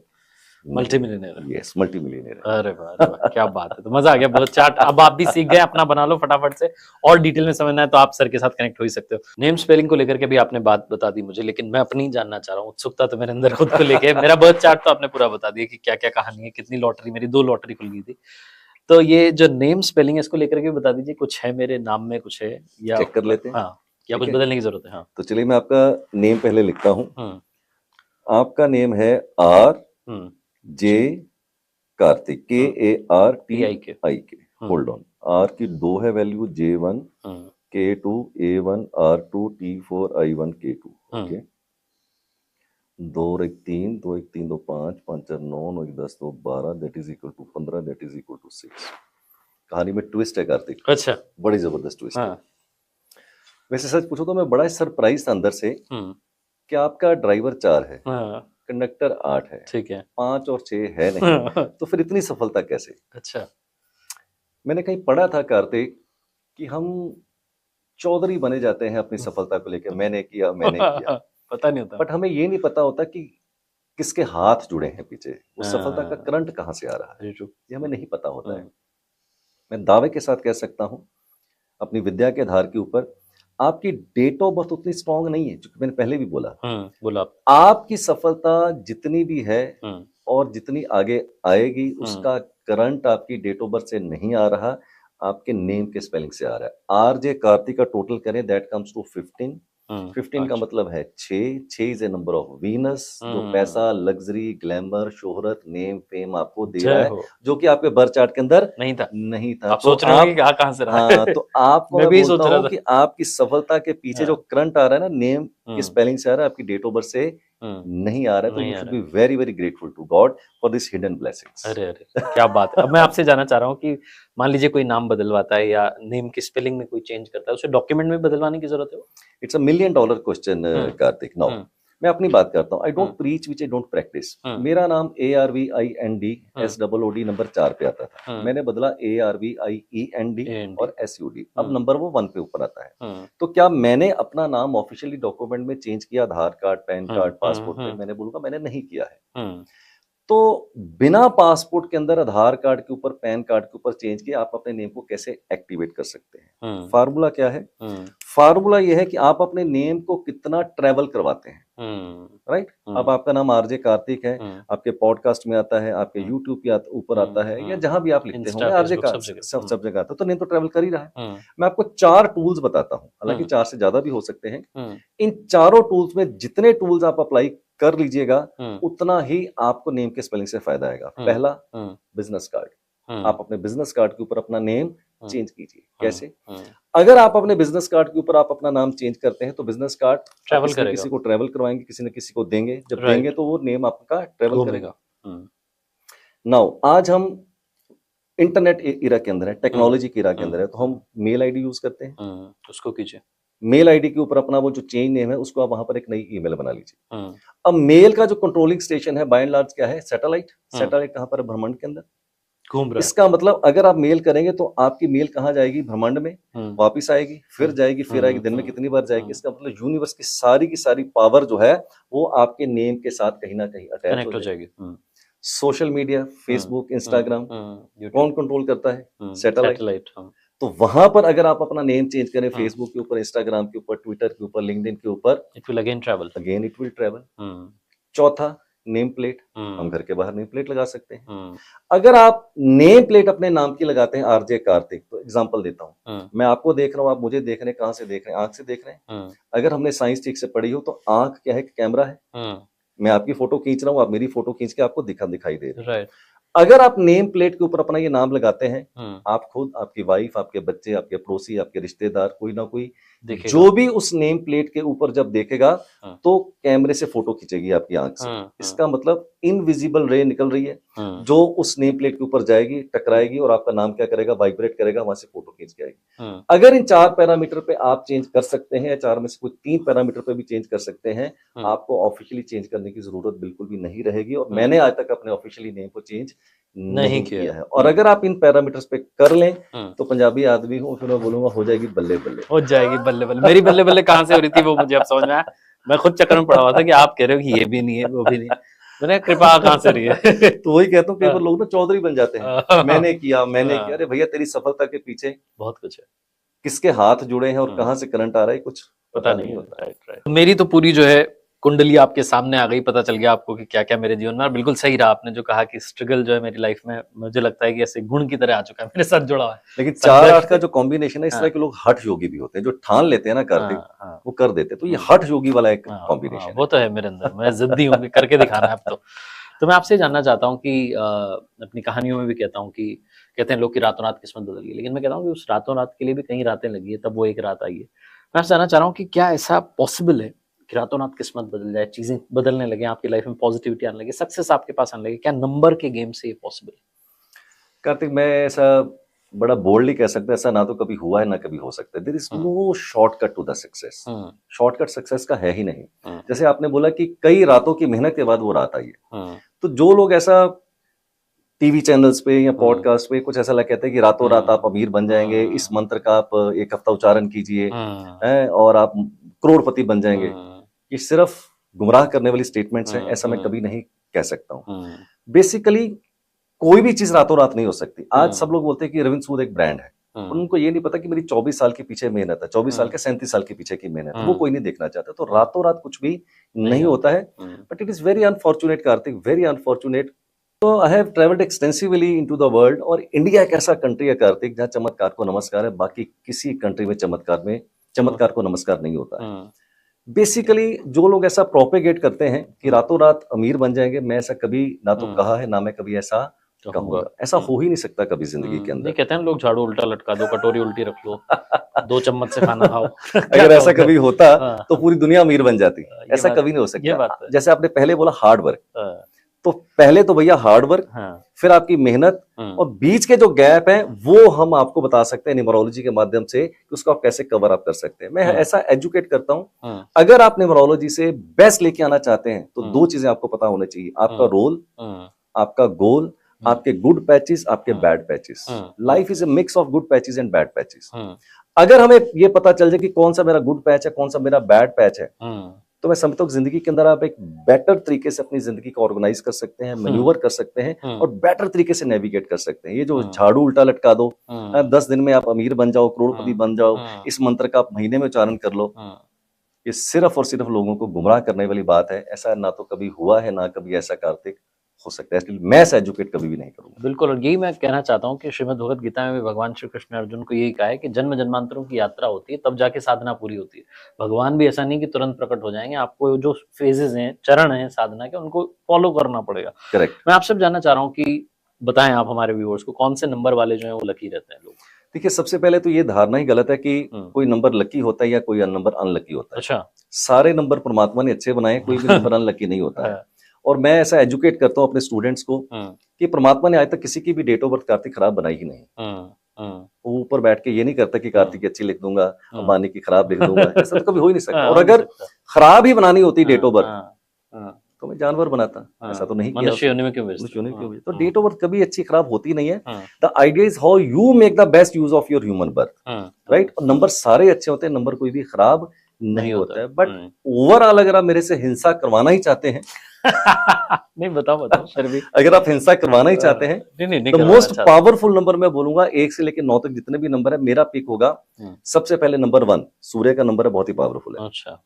मल्टी मिलियनर है। यस, मल्टी मिलियनर है। अरे वाह, क्या बात है। तो मजा आ गया, बहुत चार्ट अब आप भी सीख गए, अपना बना लो फटाफट से। और डिटेल में समझना है तो आप सर के साथ कनेक्ट हो ही सकते हो। नेम स्पेलिंग को लेकर के भी आपने बात बता दी मुझे, लेकिन मैं अपनी जानना चाह रहा हूँ, उत्सुकता तो मेरे अंदर खुद को लेके। मेरा बर्थ चार्ट तो आपने पूरा बता दिया कि क्या क्या कहानी है, कितनी लॉटरी, मेरी 2 लॉटरी खुल गई थी। तो ये जो नेम स्पेलिंग है इसको लेकर के बता दीजिए, कुछ है मेरे नाम में, कुछ है या चेक कर लेते हैं। हाँ, या कुछ बदलने की जरूरत है? हाँ, तो चलिए मैं आपका नेम पहले लिखता हूँ। आपका नेम है RJ Kartik, KARTIK। Hold on, R की 2 है value, J1 K2 A1 R2 T4 I1 K2। Okay, 2 और 1 3, 2 1 3 2 5, 5 4 9, 9 1 10 2 12, that is equal to 15, that is equal to 6। कहानी में ट्विस्ट है कार्तिक। अच्छा, बड़ी जबरदस्त ट्विस्ट है। वैसे सच पूछो तो मैं बड़ा सरप्राइज था अंदर से कि आपका ड्राइवर 4 है, कंडक्टर 8 है, ठीक है, 5 और 6 है नहीं, तो फिर इतनी सफलता कैसे? अच्छा, मैंने कहीं पढ़ा था कार्तिक कि हम चौधरी बने जाते हैं अपनी सफलता को लेकर, मैंने किया पता नहीं होता। बट हमें ये नहीं पता होता कि किसके हाथ जुड़े हैं पीछे, वो सफलता का करंट कहाँ से आ रहा है, ये हमें नहीं पता होता है। मैं दावे के साथ कह सकता हूं अपनी विद्या के आधार के ऊपर, आपकी डेट ऑफ बर्थ उतनी स्ट्रांग नहीं है, क्योंकि मैंने पहले भी बोला बोला आपकी सफलता जितनी भी है और जितनी आगे आएगी उसका करंट आपकी डेट ऑफ बर्थ से नहीं आ रहा, आपके नेम के स्पेलिंग से आ रहा है। आरजे कार्तिक का टोटल करें दैट कम्स टू 15। 15 का मतलब है 6 is a number of Venus, जो पैसा, लग्जरी, ग्लैमर, शोहरत, नेम, फेम आपको दे रहा है, जो कि आपके बर्थ चार्ट के अंदर नहीं था। आप सोच रहे हो कि कहां से रहा है? हाँ, तो आपको मैं बोलता हूँ कि आपकी सफलता के पीछे जो करंट आ रहा है ना, नेम की स्पेलिंग से आ रहा है, आपकी डेट ऑफ बर्थ से नहीं आ रहा है, तो you should be very very grateful to God for this hidden blessings. अरे क्या बात है। अब मैं आपसे जानना चाह रहा हूँ कि मान लीजिए कोई नाम बदलवाता है या नेम की स्पेलिंग में कोई चेंज करता है, उसे डॉक्यूमेंट में बदलवाने की जरूरत है? It's a $1 million question Kartik. Now मैं अपनी बात करता हूँ, I don't preach which I don't practice. मेरा नाम ARVIND नंबर 4 पे आता था, मैंने बदला ARVIEND और SUD, अब नंबर वो 1 पे ऊपर आता है। तो क्या मैंने अपना नाम ऑफिशियली डॉक्यूमेंट में चेंज किया, आधार कार्ड, पैन कार्ड, पासपोर्ट पे? मैंने बोलूंगा मैंने नहीं किया है। तो बिना पासपोर्ट के अंदर, आधार कार्ड के ऊपर, पैन कार्ड के ऊपर चेंज किया, आप अपने नेम को कैसे एक्टिवेट कर सकते हैं? फार्मूला क्या है? फार्मूला यह है कि आप अपने नेम को कितना ट्रेवल करवाते हैं, राइट? अब आपका नाम आरजे कार्तिक है, आपके पॉडकास्ट में आता है, आपके यूट्यूब के ऊपर आता है, या जहां भी आप लिखते होंगे आरजे कार्तिक, सब जगह आता है, तो नेम तो ट्रेवल कर ही रहा है। मैं आपको 4 टूल्स बताता हूं, हालांकि 4 से ज्यादा भी हो सकते हैं। इन चारों टूल्स में जितने टूल्स आप अप्लाई कर लीजिएगा, उतना ही आपको नेम के स्पेलिंग से फायदा आएगा। पहला, बिजनेस कार्ड। आप अपने बिजनेस कार्ड के ऊपर अपना नेम चेंज कीजिए। कैसे? अगर आप अपने बिजनेस कार्ड के ऊपर आप अपना नाम चेंज करते हैं तो बिजनेस कार्ड ट्रैवल करेगा, किसी को ट्रैवल करवाएंगे, किसी न किसी को देंगे, जब देंगे तो वो नेम आपका ट्रैवल करेगा। नाउ आज हम इंटरनेट इरा के अंदर है, टेक्नोलॉजी के इरा के अंदर है, तो हम मेल आईडी यूज करते हैं, उसको कीजिए। मेल आईडी के ऊपर अपना वो जो चेंज नेम है उसको आप वहां पर एक नई ईमेल बना लीजिए। अब मेल का जो कंट्रोलिंग स्टेशन है बाय एंड लार्ज क्या है? सैटेलाइट। सैटेलाइट कहां पर है? ब्रह्मांड के अंदर घूम रहा है। इसका मतलब अगर आप मेल करेंगे तो आपकी मेल कहां जाएगी? ब्रह्मांड में, वापिस आएगी, फिर जाएगी, फिर आएगी, दिन में कितनी बार जाएगी? इसका मतलब यूनिवर्स की सारी पावर जो है वो आपके नेम के साथ कहीं ना कहीं अटैच हो जाएगी। सोशल मीडिया, फेसबुक, इंस्टाग्राम कौन कंट्रोल करता है? सैटेलाइट। तो वहां पर अगर आप अपना नेम चेंज करें, फेसबुक के ऊपर, इंस्टाग्राम के ऊपर, ट्विटर के ऊपर, लिंक्डइन के ऊपर, इट विल अगेन ट्रैवल। चौथा, नेम प्लेट। हम घर के बाहर नेम प्लेट लगा सकते हैं। अगर आप नेम प्लेट अपने नाम की लगाते हैं आरजे कार्तिक, तो एग्जांपल देता हूं, मैं आपको देख रहा हूं, आप मुझे देख रहे हैं, कहां से देख रहे हैं? आंख से देख रहे हैं। अगर हमने साइंस ठीक से पढ़ी हो तो आंख क्या है? कैमरा है। मैं आपकी फोटो खींच रहा हूं, आप मेरी फोटो खींच के आपको दिखाई दे रही है। अगर आप नेम प्लेट के ऊपर अपना ये नाम लगाते हैं, आप खुद, आपकी वाइफ, आपके बच्चे, आपके पड़ोसी, आपके रिश्तेदार, कोई ना कोई जो भी उस नेम प्लेट के ऊपर जब देखेगा तो कैमरे से फोटो खींचेगी आपकी आंख से। इसका मतलब इनविजिबल रे निकल रही है जो उस नेम प्लेट के ऊपर जाएगी, टकराएगी और आपका नाम क्या करेगा? वाइब्रेट करेगा, वहां से फोटो खींच के आएगी। अगर इन 4 पैरामीटर पे आप चेंज कर सकते हैं, 4 में से कोई 3 पैरामीटर पे भी चेंज कर सकते हैं, आपको ऑफिशियली चेंज करने की जरूरत बिल्कुल भी नहीं रहेगी। और मैंने आज तक अपने ऑफिशियली नेम को चेंज नहीं किया है। और अगर आप इन पैरामीटर्स पे कर लें तो पंजाबी आदमी हूँ, फिर मैं बोलूंगा हो जाएगी बल्ले बल्ले, हो जाएगी बल्ले बल्ले। मेरी बल्ले बल्ले कहां से हो रही थी वो मुझे अब समझ में आया। मैं खुद चक्कर में पड़ा हुआ था कि आप कह रहे हो कि ये भी नहीं है, वो भी नहीं है, मैंने कृपा कहां से रही है। तो वही कहता हूँ, कई बार लोग ना चौधरी बन जाते हैं, मैंने किया। अरे भैया, तेरी सफलता के पीछे बहुत कुछ है, किसके हाथ जुड़े हैं और कहां से करंट आ रहा है कुछ पता नहीं होता। राइट। मेरी तो पूरी जो है कुंडली आपके सामने आ गई, पता चल गया आपको कि क्या क्या मेरे जीवन में। बिल्कुल सही रहा आपने जो कहा कि स्ट्रगल जो है मेरी लाइफ में, मुझे लगता है कि ऐसे गुण की तरह आ चुका है, मेरे साथ जुड़ा हुआ है। लेकिन 4-8 का जो कॉम्बिनेशन है, इस तरह के लोग हठ योगी भी होते हैं, जो ठान लेते हैं ना कार्तिक, वो कर देते हैं। तो ये हठ योगी वाला एक कॉम्बिनेशन वो तो है मेरे अंदर, मैं जिद्दी हूँ, करके दिखाना है अब तो मैं आपसे जानना चाहता हूँ कि अपनी कहानियों में भी कहता हूँ कि कहते हैं लोग कि रातों रात किस्मत बदल गई, लेकिन मैं कहता हूँ कि उस रातों रात के लिए भी कई रातें लगी है, तब वो एक रात आई है। मैं आपसे जानना चाह रहा हूँ कि क्या ऐसा पॉसिबल है कि रातों रात किस्मत बदल जाए, चीजें बदलने लगे, आपकी लाइफ में पॉजिटिविटी आने लगे, सक्सेस आपके पास आने लगे? क्या नंबर के गेम से ये पॉसिबल है? कार्तिक, मैं ऐसा बड़ा बोल्डली कह सकते हैं, ऐसा ना तो कभी हुआ है ना कभी हो सकता है। There is no shortcut to the success. Shortcut success का है ही नहीं। जैसे आपने बोला कि कई रातों की मेहनत के बाद वो रात आई है, तो जो लोग ऐसा टीवी चैनल्स पे या पॉडकास्ट पे कुछ ऐसा कहते हैं कि रातों रात आप अमीर बन जाएंगे, इस मंत्र का आप एक हफ्ता उच्चारण कीजिए और आप करोड़पति बन जाएंगे, ये सिर्फ गुमराह करने वाली स्टेटमेंट्स हैं। ऐसा मैं कभी नहीं कह सकता हूँ। बेसिकली कोई भी चीज रातों रात नहीं हो सकती। आज सब लोग बोलते हैं कि रविंद्र सूद एक ब्रांड है, उनको ये नहीं पता कि मेरी 24 साल के पीछे मेहनत है, 24 साल के 37 साल के पीछे की मेहनत है, वो कोई नहीं देखना चाहता। तो रातों रात कुछ भी नहीं होता है। But it is very unfortunate Karthik, very unfortunate. तो I have travelled extensively into the world, और इंडिया एक ऐसा कंट्री है कार्तिक जहाँ चमत्कार को नमस्कार है, बाकी किसी कंट्री में चमत्कार को नमस्कार नहीं होता है। बेसिकली जो लोग ऐसा प्रोपेगेट करते हैं कि रातों रात अमीर बन जाएंगे, मैं ऐसा कभी ना तो कहा है ना मैं कभी ऐसा कहूंगा। ऐसा हो ही नहीं सकता कभी जिंदगी के अंदर। नहीं कहते हैं लोग झाड़ू उल्टा लटका दो, कटोरी उल्टी रख लो, 2 चम्मच से खाना खाओ। अगर ऐसा कभी होता तो पूरी दुनिया अमीर बन जाती। ऐसा कभी नहीं हो सकता। जैसे आपने पहले बोला हार्ड वर्क, तो पहले तो भैया हार्ड वर्क, फिर आपकी मेहनत, और बीच के जो गैप है वो हम आपको बता सकते हैं न्यूमरोलॉजी के माध्यम से कि उसको आप कैसे कवर अप कर सकते हैं। मैं ऐसा एजुकेट करता हूं। अगर आप न्यूमरोलॉजी से बेस्ट लेके आना चाहते हैं तो 2 चीजें आपको पता होनी चाहिए, आपका रोल, आपका गोल, आपके गुड पैचेस, आपके bad patches. Life is a mix of good patches and bad patches. अगर हमें ये पता चल जाए कि कौन सा मेरा गुड पैच है, कौन सा मेरा बैड पैच है, तो मैं समझता हूँ जिंदगी के अंदर आप एक बेटर तरीके से अपनी जिंदगी को ऑर्गेनाइज कर सकते हैं, मैन्यूवर कर सकते हैं और बेटर तरीके से नेविगेट कर सकते हैं। ये जो झाड़ू उल्टा लटका दो, 10 दिन में आप अमीर बन जाओ, करोड़पति बन जाओ, इस मंत्र का आप महीने में उच्चारण कर लो, ये सिर्फ और सिर्फ लोगों को गुमराह करने वाली बात है। ऐसा ना तो कभी हुआ है ना कभी ऐसा कार्तिक हो सकता है। मैं ऐसा एजुकेट कभी भी नहीं करूंगा। बिल्कुल, और यही मैं कहना चाहता हूँ कि श्रीमद् भगवद गीता में भी भगवान श्री कृष्ण ने अर्जुन को यही कहा है कि जन्म जन्मांतरों की यात्रा होती है, तब जाके साधना पूरी होती है। भगवान भी ऐसा नहीं कि तुरंत प्रकट हो जाएंगे, आपको जो फेजेस हैं, चरण हैं साधना के, उनको फॉलो करना पड़ेगा। करेक्ट। मैं आपसे जानना चाह रहा हूँ कि बताएं आप हमारे व्यूअर्स को कौन से नंबर वाले जो है वो लकी रहते हैं लोग। देखिए, सबसे पहले तो ये धारणा ही गलत है कि कोई नंबर लकी होता है या कोई नंबर अनलकी होता है। अच्छा, सारे नंबर परमात्मा ने अच्छे बनाए, कोई भी नंबर अनलकी नहीं होता है। और मैं ऐसा एजुकेट करता हूँ अपने स्टूडेंट्स को कि परमात्मा ने आज तक किसी की भी डेट ऑफ बर्थ कार्तिक खराब बनाई ही नहीं। वो ऊपर बैठ के ये नहीं करता कि कार्तिक की अच्छी लिख दूंगा, अंबानी की खराब लिख दूंगा, ऐसा तो कभी हो ही नहीं सकता। और अगर खराब ही बनानी होती डेट ऑफ बर्थ तो मैं जानवर बनाता, ऐसा तो नहीं किया। मनुष्य योनि में क्यों भेजते? तो डेट ऑफ बर्थ कभी अच्छी खराब होती नहीं है। The idea is how you make the best use of your human birth, right. और नंबर सारे अच्छे होते हैं, नंबर कोई भी खराब नहीं होता है। बट ओवरऑल अगर आप मेरे से हिंसा करवाना ही चाहते हैं नहीं, बताओ फिर भी। अगर आप हिंसा करवाना ही चाहते हैं तो मोस्ट पावरफुल नंबर मैं बोलूंगा 1 से लेकर 9 तक जितने भी नंबर है, मेरा पिक होगा। सबसे पहले नंबर 1 सूर्य का नंबर है, बहुत ही पावरफुल है। अच्छा।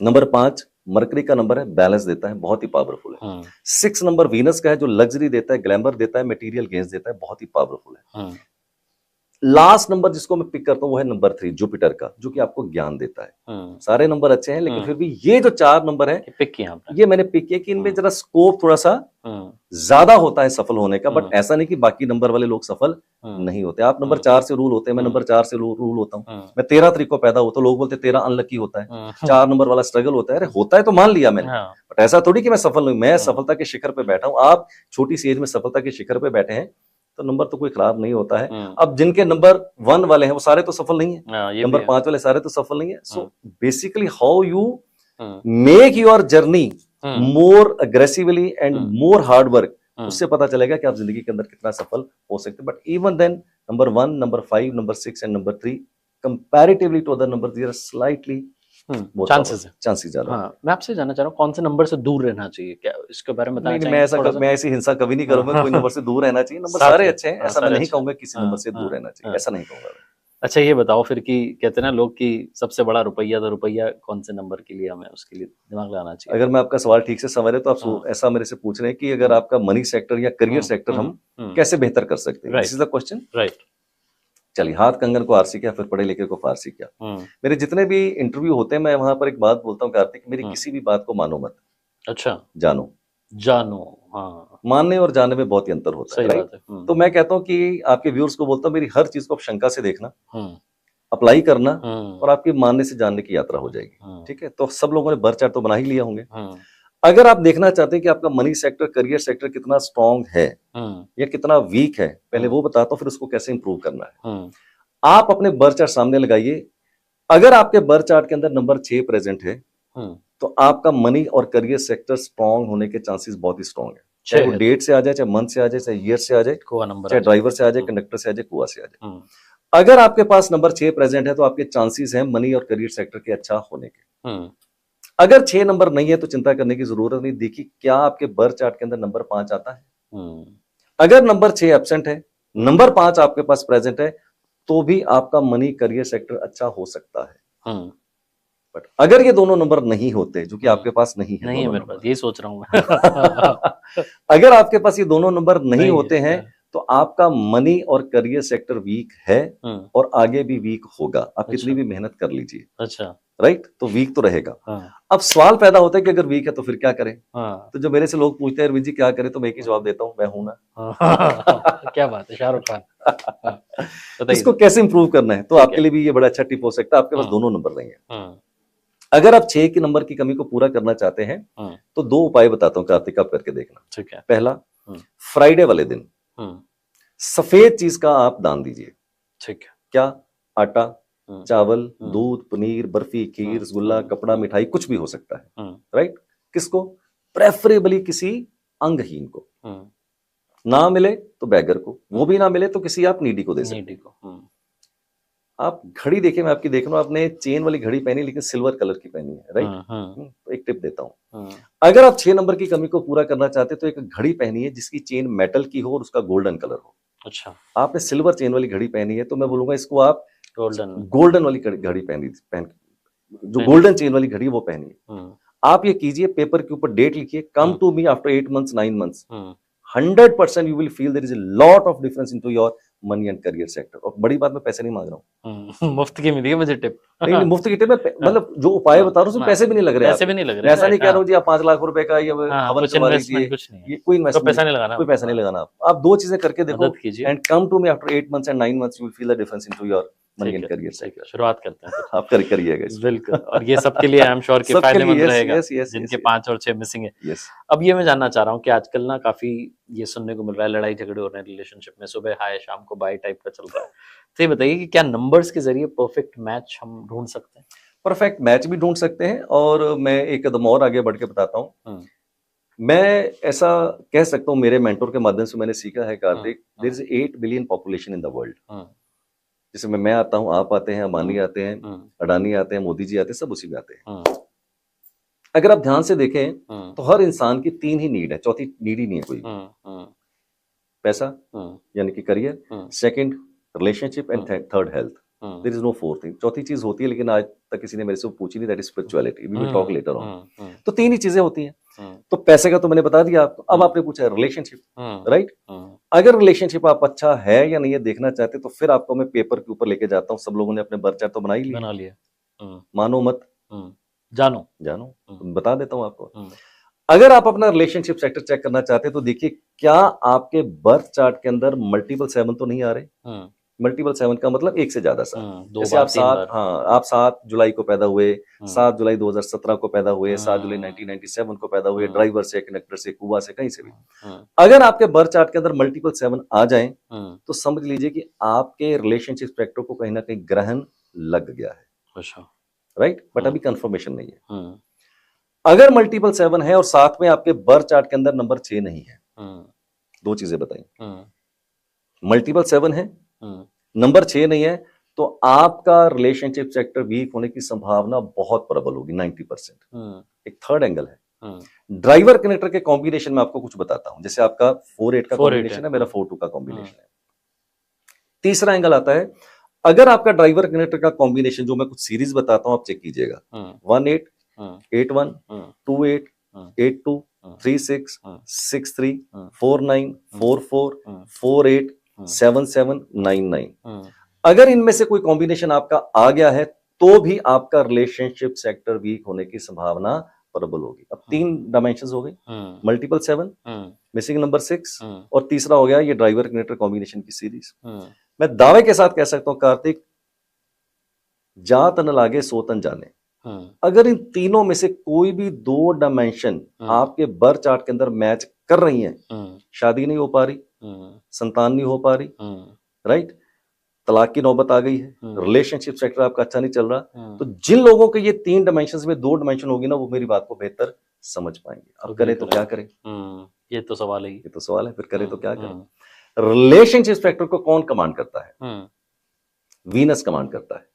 नंबर 5 मरकरी का नंबर है, बैलेंस देता है, बहुत ही पावरफुल है। 6 नंबर वीनस का है, जो लग्जरी देता है, ग्लैमर देता है, मटेरियल गेन्स देता है, बहुत ही पावरफुल है। लास्ट नंबर जिसको मैं पिक करता हूं वो है नंबर 3 जुपिटर का, जो कि आपको ज्ञान देता है। सारे नंबर अच्छे हैं, लेकिन फिर भी ये जो 4 नंबर है पिक किया आपने, ये मैंने पिक किया कि इनमें जरा स्कोप थोड़ा सा ज्यादा होता है सफल होने का। बट ऐसा नहीं कि बाकी नंबर वाले लोग सफल नहीं होते। आप नंबर 4 से रूल होते हैं, मैं नंबर 4 से रूल होता हूँ। मैं 13 तारीख को पैदा हुआ, तो लोग बोलते 13 अनलकी होता है, 4 नंबर वाला स्ट्रगल होता है। अरे होता है तो मान लिया मैंने, बट ऐसा थोड़ी कि मैं सफल नहीं। मैं सफलता के शिखर पे बैठा हूँ, आप छोटी सी एज में सफलता के शिखर पे बैठे हैं, तो नंबर तो कोई खराब नहीं होता है। अब जिनके नंबर 1 वाले हैं वो सारे तो सफल नहीं है, नंबर 5 वाले सारे तो सफल नहीं है। So basically how you make your journey more aggressively and more hard work, उससे पता चलेगा कि आप जिंदगी के अंदर कितना सफल हो सकते हैं। But even then number 1, number 5, number 6 and number 3 comparatively to other numbers there are slightly chances ज्यादा। मैं आपसे जानना चाह रहा हूँ कौन से नंबर से दूर रहना चाहिए, क्या इसके बारे में बताना चाहिए? मैं ऐसी हिंसा कभी नहीं करूंगा। कोई नंबर से दूर रहना चाहिए, नंबर सारे अच्छे हैं, ऐसा मैं नहीं कहूंगा किसी नंबर से दूर रहना चाहिए, ऐसा नहीं कहूंगा। अच्छा, ये बताओ फिर कि कहते हैं ना लोग कि सबसे बड़ा रुपया, तो रुपया कौन से नंबर के लिए हमें उसके लिए दिमाग लगाना चाहिए? अगर मैं आपका सवाल ठीक से समझ तो आप ऐसा मेरे से पूछ रहे हैं कि अगर आपका मनी सेक्टर या करियर सेक्टर हम कैसे बेहतर कर सकते हैं, this is the question, right. चलिए, हाथ कंगन को आरसी क्या, फिर पढ़े लिखे को फारसी क्या। मेरे जितने भी इंटरव्यू होते हैं, मैं वहां पर एक बात बोलता हूँ कार्तिक, मेरी किसी भी बात को मानो मत। अच्छा, जानो। हाँ, मानने और जानने में बहुत ही अंतर होता है, राइट। तो मैं कहता हूँ कि आपके व्यूअर्स को बोलता हूँ, मेरी हर चीज को आप शंका से देखना, अप्लाई करना, और आपकी मानने से जानने की यात्रा हो जाएगी। ठीक है, तो सब लोगों ने बर्थ चार्ट तो बना ही लिया होंगे। अगर आप देखना चाहते हैं कि आपका मनी सेक्टर, करियर सेक्टर कितना स्ट्रांग है या कितना वीक है, पहले वो बताता हूं, फिर उसको कैसे इंप्रूव करना है। आप अपने बर्थ चार्ट सामने लगाइए। अगर आपके बर्थ चार्ट के अंदर नंबर 6 प्रेजेंट है तो आपका मनी और करियर सेक्टर स्ट्रांग होने के चांसेस बहुत ही स्ट्रांग है। चाहे वो डेट से आ जाए, चाहे मंथ से आ जाए, चाहे ईयर से आ जाए, चाहे ड्राइवर से आ जाए, कंडक्टर से आ जाए, कुआ से आ जाए। अगर आपके पास नंबर 6 प्रेजेंट है तो आपके चांसेस हैं मनी और करियर सेक्टर के अच्छा होने के। अगर 6 नंबर नहीं है तो चिंता करने की जरूरत नहीं। देखिए क्या आपके बर्थ चार्ट के अंदर नंबर 5 आता है। अगर नंबर 6 एब्सेंट है, नंबर 5 आपके पास प्रेजेंट है, तो भी आपका मनी करियर सेक्टर अच्छा हो सकता है। बट अगर ये दोनों नंबर नहीं होते, जो कि आपके पास नहीं है, नहीं है मेरे पास, यही सोच रहा हूं मैं। अगर आपके पास ये दोनों नंबर नहीं होते हैं तो आपका मनी और करियर सेक्टर वीक है और आगे भी वीक होगा। आप कितनी भी मेहनत कर लीजिए, अच्छा राइट, तो वीक तो रहेगा। अब सवाल पैदा होता है कि अगर वीक है तो फिर क्या करें। तो जो मेरे से लोग पूछते हैं अरविंद जी क्या करें, तो मैं एक ही जवाब देता हूं, मैं हूं ना। क्या बात है, शाहरुख खान। इसको कैसे इंप्रूव करना है, तो आपके लिए भी ये बड़ा अच्छा टिप हो सकता है। आपके पास दोनों नंबर नहीं है, अगर आप 6 के नंबर की कमी को पूरा करना चाहते हैं तो 2 उपाय बताता हूं कार्तिक, आप करके देखना। ठीक है। पहला, फ्राइडे वाले दिन सफेद चीज का आप दान दीजिए। ठीक है। क्या? आटा, चावल, दूध, पनीर, बर्फी, खीर, रसगुल्ला, कपड़ा, मिठाई, कुछ भी हो सकता है। राइट। किसको? प्रेफरेबली किसी अंगहीन को। ना मिले तो बैगर को, वो भी ना मिले तो किसी आप नीडी को दे सकते हैं। आप घड़ी देखिए, मैं आपकी देख रहा हूं, आपने चेन वाली घड़ी पहनी लेकिन सिल्वर कलर की पहनी है, राइट। तो एक टिप देता हूं, अगर आप 6 नंबर की कमी को पूरा करना चाहते हैं तो एक घड़ी पहनी है जिसकी चेन मेटल की हो और उसका गोल्डन कलर हो। अच्छा। आपने सिल्वर चेन वाली घड़ी पहनी है तो मैं बोलूंगा इसको आप गोल्डन वाली घड़ी पहन, जो गोल्डन चेन वाली घड़ी वो पहनिए। आप ये कीजिए, पेपर के ऊपर डेट लिखिए, come to me after 8 months 9 months, 100% you will feel there is a lot of difference into your money and career sector. और बड़ी बात, मैं पैसे नहीं मांग रहा हूँ, मुफ्त की मिली है मुझे टिप। नहीं, मुफ्त की टिप, मतलब जो उपाय बता रहा हूँ उसमें पैसे भी नहीं लग रहे, पैसे भी नहीं लग रहे। ऐसा नहीं कह रहा हूँ जी आप 5 लाख रुपए का ये हवन करवा लीजिए, ये कोई इन्वेस्टमेंट, पैसा नहीं लगाना, कोई पैसा नहीं लगाना। आप 2 चीजें करके देखो, and come to me after 8 months and 9 months, you will feel the difference into your money and career sector. शुरुआत करते हैं, आप करिएगा। बिल्कुल, और ये सबके लिए आई एम श्योर कि फायदेमंद रहेगा, जिनके 5 और 6 मिसिंग है। अब ये मैं जानना चाह रहा हूँ कि आजकल ना काफी ये सुनने को मिल रहा है, लड़ाई झगड़े हो रहे हैं रिलेशनशिप में, सुबह हाय शाम को बाय टाइप का चल रहा है। तो ये बताइए कि क्या नंबर्स के जरिए परफेक्ट मैच हम ढूंढ सकते हैं? परफेक्ट मैच भी ढूंढ सकते हैं, और मैं एक कदम और आगे बढ़ के बताता हूँ। मैं ऐसा कह सकता हूँ, मेरे मेंटोर के माध्यम से मैंने सीखा है Kartik, there is 8 billion population in the world. जिसमें मैं आता हूँ, आप आते हैं, अंबानी आते हैं, अडानी आते हैं, मोदी जी आते हैं, सब उसी में आते हैं। अगर आप ध्यान से देखें तो हर इंसान की 3 ही नीड है, चौथी नीड ही नहीं है कोई। पैसा यानी कि career, second relationship, and third health. There is no fourth thing. चौथी चीज होती है लेकिन आज तक किसी ने मेरे से पूछी नहीं, that is spirituality. We will talk later on. तो 3 ही चीजें होती हैं। तो पैसे का तो मैंने बता दिया आपको। अब आपने पूछा रिलेशनशिप, राइट। अगर रिलेशनशिप आप अच्छा है या नहीं है देखना चाहते तो फिर आपको मैं पेपर के ऊपर लेके जाता हूँ। सब लोगों ने अपने बर्थ चार्ट तो बना लिया, मानो मत जानो, बता देता हूँ आपको। अगर आप अपना रिलेशनशिप सेक्टर चेक करना चाहते हैं तो देखिए क्या आपके बर्थ चार्ट के अंदर मल्टीपल 7 तो नहीं आ रहे। मल्टीपल 7 का मतलब एक से ज्यादा साल। जैसे आप 7 जुलाई को पैदा हुए, 7 जुलाई 2017 को पैदा हुए, 7 जुलाई 1997 को पैदा हुए, ड्राइवर से, कंडक्टर से, कुआ से, कहीं से भी। अगर आपके बर्थ चार्ट के अंदर मल्टीपल 7 आ जाए तो समझ लीजिए कि आपके रिलेशनशिप सेक्टर को कहीं ना कहीं ग्रहण लग गया है। अच्छा, राइट। बट अभी कंफर्मेशन नहीं है। अगर मल्टीपल 7 है और साथ में आपके बर्थ चार्ट के अंदर नंबर 6 नहीं है, 2 चीजें बताई, मल्टीपल 7 है, नंबर 6 नहीं है, तो आपका रिलेशनशिप सेक्टर वीक होने की संभावना बहुत प्रबल होगी, 90%। एक थर्ड एंगल है, ड्राइवर कनेक्टर के कॉम्बिनेशन में आपको कुछ बताता हूं। जैसे आपका 4-8 का कॉम्बिनेशन है, मेरा 4-2 का कॉम्बिनेशन है। तीसरा एंगल आता है, अगर आपका ड्राइवर कनेक्टर का कॉम्बिनेशन, जो मैं कुछ सीरीज बताता हूं आप चेक कीजिएगा, 1-8, 8-1, 2-8, 8-2, 3-6, 6-3, 4-9, 4-4, 4-8, 7-7, 9-9। अगर इनमें से कोई कॉम्बिनेशन आपका आ गया है तो भी आपका रिलेशनशिप सेक्टर वीक होने की संभावना प्रबल होगी। अब 3 डायमेंशंस हो गए, मल्टीपल 7, मिसिंग नंबर 6, और तीसरा हो गया ये ड्राइवर कनेक्टर कॉम्बिनेशन की सीरीज। मैं दावे के साथ कह सकता हूं कार्तिक, जा तन लागे सो तन जाने। अगर इन तीनों में से कोई भी दो डायमेंशन आपके बर्थ चार्ट के अंदर मैच कर रही हैं, शादी नहीं हो पा रही, संतान नहीं हो पा रही, राइट, तलाक की नौबत आ गई है, रिलेशनशिप सेक्टर आपका अच्छा नहीं चल रहा, तो जिन लोगों के ये तीन डायमेंशन में दो डायमेंशन होगी ना, वो मेरी बात को बेहतर समझ पाएंगे। अब करें तो क्या करें? ये तो सवाल है। ये तो सवाल है, फिर करें तो क्या करें? रिलेशनशिप सेक्टर को कौन कमांड करता है? वीनस कमांड करता है।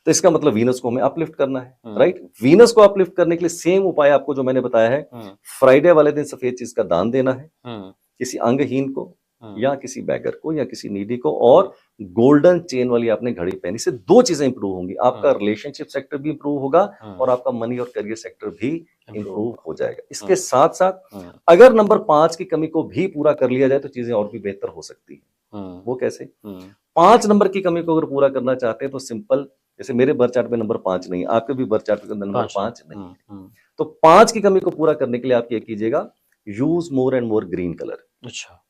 तो इसका मतलब वीनस को हमें अपलिफ्ट करना है, राइट। वीनस को अपलिफ्ट करने के लिए सेम उपाय आपको जो मैंने बताया है, फ्राइडे वाले दिन सफेद चीज का दान देना है किसी अंगहीन को या किसी बैगर को या किसी नीडी को, और गोल्डन चेन वाली आपने घड़ी पहनी। से दो चीजें इंप्रूव होंगी, आपका रिलेशनशिप सेक्टर भी इंप्रूव होगा और आपका मनी और करियर सेक्टर भी इंप्रूव हो जाएगा। इसके साथ साथ अगर नंबर 5 की कमी को भी पूरा कर लिया जाए तो चीजें और भी बेहतर हो सकती है। वो कैसे? 5 नंबर की कमी को अगर पूरा करना चाहते हैं तो सिंपल, जैसे मेरे बर्थ चार्ट में नंबर 5 नहीं, आपके भी बर्थ चार्ट में नंबर 5 नहीं, तो 5 की कमी को पूरा करने के लिए आप ये कीजिएगा, use more and more green colour. अच्छा,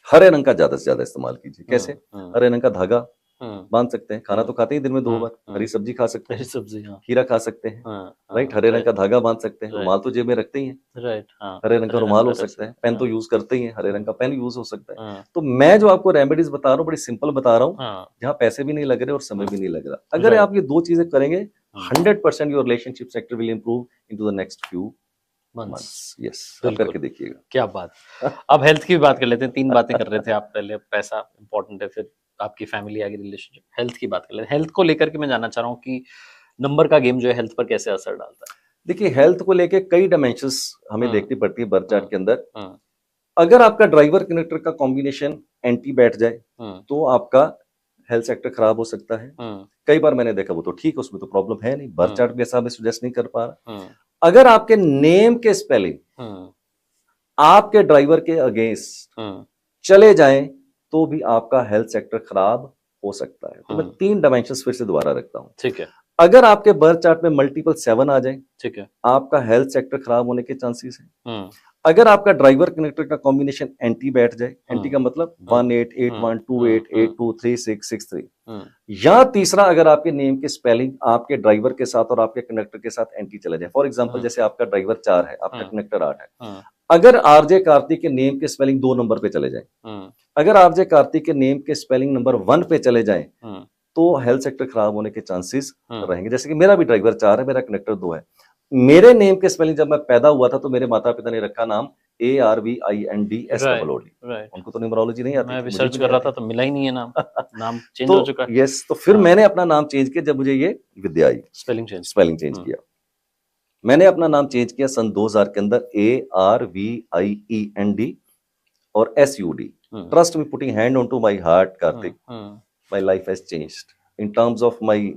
हरे रंग का ज्यादा से ज्यादा इस्तेमाल कीजिए। कैसे? हरे रंग का धागा बांध सकते हैं, खाना तो खाते ही दिन में 2 बार, हरी सब्जी खा सकते हैं, सब्जी, खीरा खा सकते हैं, राइट। हरे रंग का धागा बांध सकते हैं, रुमाल तो जेब में रखते ही हैं, राइट, हरे रंग का रुमाल हो सकता है, पेन तो यूज करते ही हैं, हरे रंग का पेन यूज हो सकता है। तो मैं जो आपको रेमेडीज बता रहा हूँ बड़ी सिंपल बता रहा हूँ, जहाँ पैसे भी नहीं लग रहे और समय भी नहीं लग रहा। अगर आप ये 2 चीजें करेंगे, 100% your relationship sector will improve into the next few months. Yes, आप करके देखिएगा। क्या बात। अब हेल्थ की भी बात कर लेते हैं। 3 बातें कर रहे थे आप पहले, पैसा इंपॉर्टेंट है, फिर आपकी फैमिली आगे, रिलेशनशिप, हेल्थ की बात कर लेते हैं। हेल्थ को लेकर के मैं जानना चाह रहा हूँ कि नंबर का गेम जो है हेल्थ पर कैसे असर डालता है? देखिए, हेल्थ को लेके कई डायमेंशंस हमें देखनी पड़ती है बर्थ चार्ट के अंदर। अगर आपका ड्राइवर कनेक्टर का कॉम्बिनेशन एंटी बैठ जाए तो आपका हेल्थ सेक्टर खराब हो सकता है। कई बार मैंने देखा वो तो ठीक है, उसमें तो प्रॉब्लम है नहीं, बर्थ चार्ट भी ऐसा हमें सुजेस्ट नहीं कर पा रहा। अगर आपके नेम के स्पेलिंग आपके ड्राइवर के अगेंस्ट चले जाएं तो भी आपका हेल्थ सेक्टर खराब हो सकता है। तो मैं 3 डायमेंशंस फिर से दोबारा रखता हूं। ठीक है। अगर आपके बर्थ चार्ट में मल्टीपल 7 आ जाए, ठीक है, आपका हेल्थ सेक्टर खराब होने के चांसेस है। अगर आपका ड्राइवर कनेक्टर का कॉम्बिनेशन एंटी बैठ जाए, एंटी का मतलब 188128236663, या तीसरा अगर आपके नेम के स्पेलिंग आपके ड्राइवर के साथ और आपके कनेक्टर के साथ एंटी चला जाए। फॉर एग्जांपल, जैसे आपका ड्राइवर 4 है, आपका कनेक्टर 8 है, अगर आरजे कार्तिक के नेम के स्पेलिंग 2 नंबर पे चले जाए, अगर आरजे कार्तिक के नेम के स्पेलिंग नंबर 1 पे चले जाए, तो हेल्थ सेक्टर खराब होने के चांसेस रहेंगे। जैसे कि मेरा भी ड्राइवर 4 है, मेरा कनेक्टर 2 है। मेरे नेम के स्पेलिंग जब मैं पैदा हुआ था तो मेरे माता पिता ने रखा नाम ARVINDSOOD। उनको तो न्यूमरोलॉजी नहीं आती, मैं भी सर्च कर रहा था तो मिला ही नहीं है नाम। नाम चेंज तो हो चुका है। यस, तो फिर मैंने अपना नाम चेंज किया जब मुझे ये विद्या आई, स्पेलिंग चेंज किया। मैंने अपना नाम चेंज किया सन 2000 के अंदर, ARVIEND और SUD। Trust me, putting hand on to my heart, Karthik, my life has changed in terms of my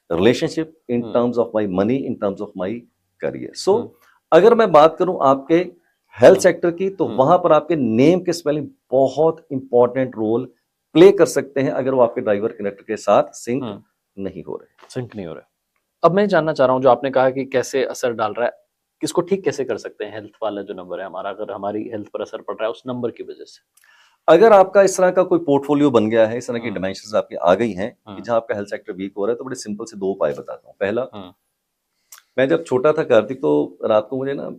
relationship, in terms of my money, in terms of my career. So अगर मैं बात करूं आपके health sector की, तो वहां पर आपके नेम के स्पेलिंग बहुत इंपॉर्टेंट रोल प्ले कर सकते हैं अगर वो आपके ड्राइवर कनेक्टर के साथ सिंक नहीं हो रहे। अब मैं जानना चाह रहा हूं, जो आपने कहा कि कैसे असर डाल रहा है, किसको ठीक कैसे कर सकते हैं हेल्थ वाला जो नंबर है हमारा, अगर हमारी हेल्थ पर असर पड़ रहा है उस नंबर की वजह से? अगर आपका इस तरह का कोई पोर्टफोलियो बन गया है, इस तरह की डायमेंशंस आपकी आ गई हैं कि जहां आपका हेल्थ सेक्टर वीक हो रहा है, तो बड़े सिंपल से 2 उपाय बताता हूं। पहला, मैं जब छोटा था कार्तिक, तो रात को मुझे ना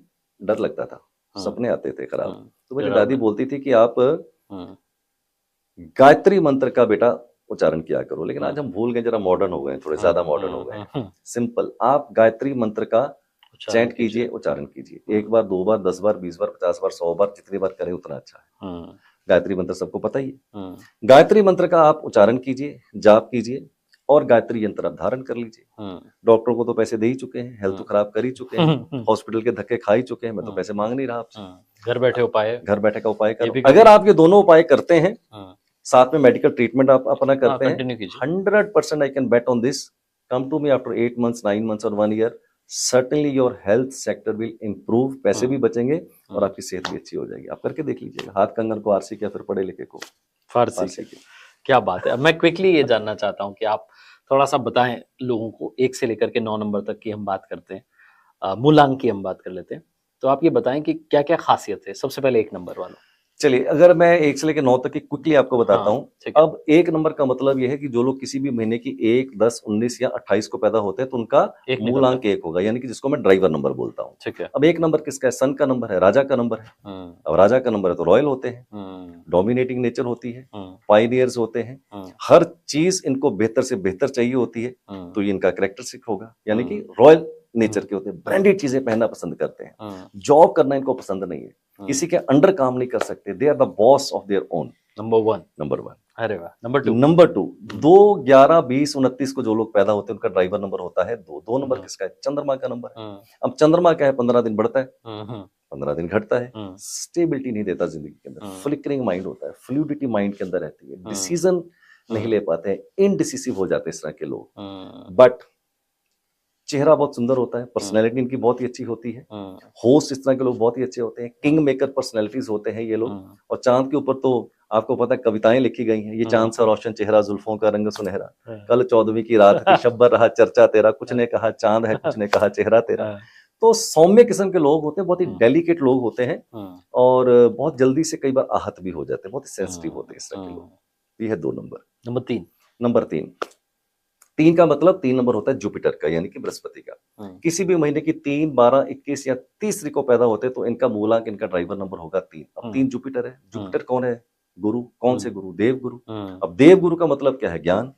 डर लगता था, सपने आते थे खराब। तो मेरी दादी बोलती थी कि आप गायत्री मंत्र का बेटा उच्चारण किया करो। लेकिन आज हम भूल गए, जरा मॉडर्न हो गए, थोड़े ज्यादा मॉडर्न हो गए। सिंपल, आप गायत्री मंत्र का चैंट कीजिए, उच्चारण कीजिए। 1 बार, 2 बार, 10 बार, 20 बार, 50 बार, 100 बार, जितनी बार करें उतना अच्छा है। गायत्री मंत्र सबको पता ही है। गायत्री मंत्र का आप उच्चारण कीजिए, जाप कीजिए और गायत्री यंत्र आप धारण कर लीजिए। डॉक्टरों को तो पैसे दे ही चुके हैं, हेल्थ तो खराब कर ही चुके हैं, हॉस्पिटल के धक्के खा ही चुके हैं, मैं तो पैसे मांग नहीं रहा आपसे। घर बैठे का उपाय करो। अगर आप ये दोनों उपाय करते हैं, साथ में मेडिकल ट्रीटमेंट आप अपना करते हैं, 100% I can bet on this, come to me after 8 months, 9 months और 1 year, certainly your health sector will improve। पैसे भी बचेंगे और आपकी सेहत भी अच्छी हो जाएगी। आप करके देख लीजिएगा, हाथ कंगन को आरसी क्या, फिर पढ़े लिखे को फारसी की। क्या बात है। मैं क्विकली ये जानना चाहता हूँ कि आप थोड़ा सा बताएं लोगों को, 1 से लेकर के 9 नंबर तक की हम बात करते हैं, मूलांक की हम बात कर लेते हैं, तो आप ये बताएं कि क्या क्या खासियत है सबसे पहले 1 नंबर वालों। चलिए, अगर मैं 1 से लेकर 9 तक की क्विकली आपको बताता हाँ, हूँ। ठीक है। अब 1 नंबर का मतलब ये है कि जो लोग किसी भी महीने की 1, 10, 19 या 28 को पैदा होते हैं तो उनका एक मूल निकलता अंक 1 होगा, यानी कि जिसको मैं ड्राइवर नंबर बोलता हूँ। ठीक है। अब 1 नंबर किसका है? सन का नंबर है, राजा का नंबर है। अब राजा का नंबर है तो रॉयल होते हैं, डोमिनेटिंग नेचर होती है, पायनियर्स होते हैं, हर चीज इनको बेहतर से बेहतर चाहिए होती है, तो ये इनका कैरेक्टरिस्टिक होगा, यानी कि रॉयल नेचर के होते हैं, ब्रांडेड चीजें पहनना पसंद करते हैं, जॉब करना इनको पसंद नहीं है, किसी के अंडर काम नहीं कर सकते, they are the boss of their own. Number 1। अरे वाह। नंबर 2 2, 11, 20, 29 को जो लोग पैदा होते हैं उनका ड्राइवर नंबर होता है 2। 2 नंबर किसका है? चंद्रमा का नंबर है। अब चंद्रमा क्या है? 15 दिन बढ़ता है, 15 दिन घटता है, स्टेबिलिटी नहीं देता जिंदगी के अंदर, फ्लिकरिंग माइंड होता है, फ्लूइडिटी माइंड के अंदर रहती है, डिसीजन नहीं ले पाते हैं, इनडिसिसिव हो जाते हैं इस तरह के लोग। बट चेहरा बहुत सुंदर होता है, पर्सनैलिटी इनकी बहुत ही अच्छी होती है, होस्ट इस तरह के लोग बहुत ही अच्छे होते हैं, किंग मेकर पर्सनैलिटीज होते हैं ये लोग। और चांद के ऊपर तो आपको पता है कविताएं लिखी गई हैं, ये चांद सा रोशन चेहरा, जुल्फों का रंग सुनहरा, कल 14वीं की रात थी, शब्बर रहा चर्चा तेरा, कुछ ने कहा चांद है, कुछ ने कहा चेहरा तेरा। तो सौम्य किस्म के लोग होते हैं, बहुत ही डेलिकेट लोग होते हैं, और बहुत जल्दी से कई बार आहत भी हो जाते हैं, बहुत ही सेंसिटिव होते हैं इस तरह के लोग। ये है 2 नंबर। नंबर 3 3 का मतलब 3 नंबर होता है जुपिटर का, यानी कि बृहस्पति का। किसी भी महीने की 3, 12, 21 या 30 को पैदा होते हैं तो इनका मूलांक, इनका ड्राइवर नंबर होगा 3। अब 3 जुपिटर है। जुपिटर कौन है? गुरु। कौन से गुरु? देव गुरु। अब देव गुरु का मतलब क्या है? ज्ञान।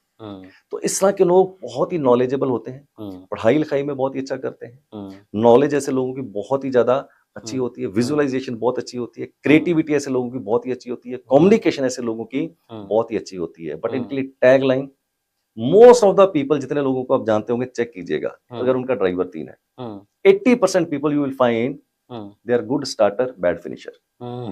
तो इस तरह के लोग बहुत ही नॉलेजेबल होते हैं, पढ़ाई लिखाई में बहुत ही अच्छा करते हैं, नॉलेज ऐसे लोगों की बहुत ही ज्यादा अच्छी होती है, विजुअलाइजेशन बहुत अच्छी होती है, क्रिएटिविटी ऐसे लोगों की बहुत ही अच्छी होती है, कम्युनिकेशन ऐसे लोगों की बहुत ही अच्छी होती है। बट इनके लिए tag line, most of the people, जितने लोगों को आप जानते होंगे, चेक कीजिएगा अगर उनका ड्राइवर 3 है, 80% people you will find they are good starter, bad finisher.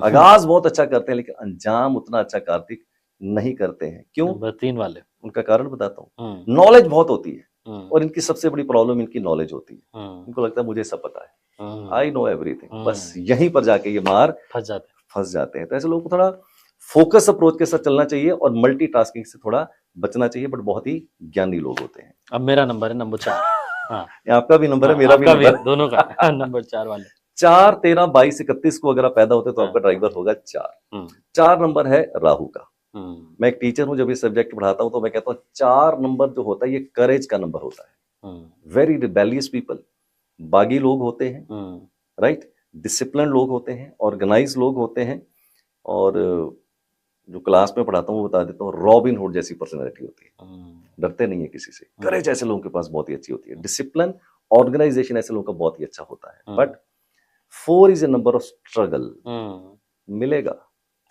आगाज बहुत अच्छा करते हैं लेकिन अंजाम उतना अच्छा कार्तिक नहीं करते हैं। क्यों? नंबर 3 वाले। उनका कारण बताता हूँ। नॉलेज बहुत होती है और इनकी सबसे बड़ी प्रॉब्लम इनकी नॉलेज होती है। इनको लगता है मुझे सब पता है, आई नो एवरीथिंग, बस यहीं पर जाके ये मार फंस जाते हैं। तो ऐसे लोगों को थोड़ा फोकस अप्रोच के साथ चलना चाहिए और मल्टीटास्किंग से थोड़ा बचना चाहिए, बट बहुत ही ज्ञानी लोग होते हैं। अब मेरा नंबर है नंबर 4। हाँ, आपका भी नंबर है, मेरा भी नंबर, दोनों का नंबर 4 वाले। 4, 13, 22, 31 को अगर आप पैदा होते तो आपका ड्राइवर होगा 4। 4 नंबर है राहु का। मैं एक टीचर हूं, जब ये सब्जेक्ट पढ़ाता हूं तो मैं कहता हूं 4 नंबर जो होता है ये करेज का नंबर होता है। वेरी रिबेलियस पीपल, बागी लोग होते हैं, राइट, डिसिप्लिन लोग होते हैं, ऑर्गेनाइज लोग होते हैं, और जो क्लास में पढ़ाता हूँ वो बता देता हूँ, रॉबिन हुड जैसी पर्सनैलिटी होती है, डरते नहीं है किसी से। करेज ऐसे लोगों के पास बहुत ही अच्छी होती है, डिसिप्लिन, ऑर्गेनाइजेशन ऐसे लोगों का बहुत ही अच्छा होता है। But 4 is a number of struggle. मिलेगा,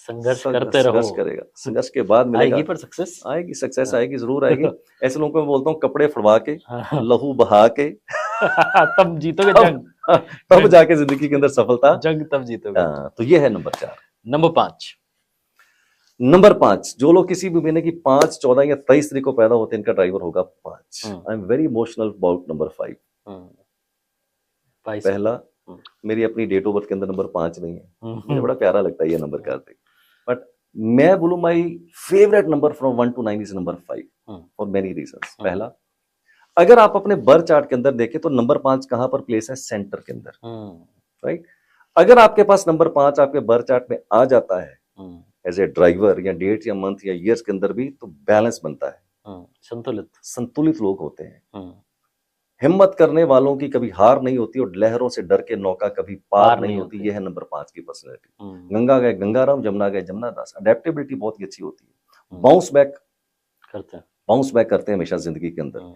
संघर्ष करते रहो, संघर्ष करेगा, संघर्ष के बाद मिलेगा, आएगी पर सक्सेस आएगी, सक्सेस आएगी, जरूर आएगी। ऐसे लोगों को मैं बोलता हूँ कपड़े फड़वा के, लहू बहा के तब जीतोगे जंग, तब जाके जिंदगी के अंदर सफलता, जंग तब जीतोगे। तो ये है नंबर 4। नंबर 5 जो लोग किसी भी महीने की 5, 14 या 23 को पैदा होते हैं इनका ड्राइवर होगा 5। I am very emotional about number 5। पहला, मेरी अपनी डेट ऑफ बर्थ के अंदर नंबर 5 नहीं है, मुझे बड़ा प्यारा लगता है ये नंबर कार्तिक, बट मैं बोलूं my favourite number from 1 to 9 is number 5 for many reasons. पहला, अगर आप अपने बर्थ चार्ट के अंदर देखें तो नंबर 5 कहां पर प्लेस है? सेंटर के अंदर, राइट। अगर आपके पास नंबर 5 आपके बर्थ चार्ट में आ जाता है एज ए ड्राइवर, या डेट या मंथ या ईयर्स के अंदर भी, तो बैलेंस बनता है, संतुलित लोग होते हैं। हिम्मत करने वालों की कभी हार नहीं होती और लहरों से डर के नौका कभी पार नहीं होती। यह है नंबर 5 की पर्सनैलिटी। गंगा गए गंगाराम, जमुना गए जमुना दास। अडेप्टेबिलिटी बहुत ही अच्छी होती है, बाउंस बैक करते हैं हमेशा जिंदगी के अंदर।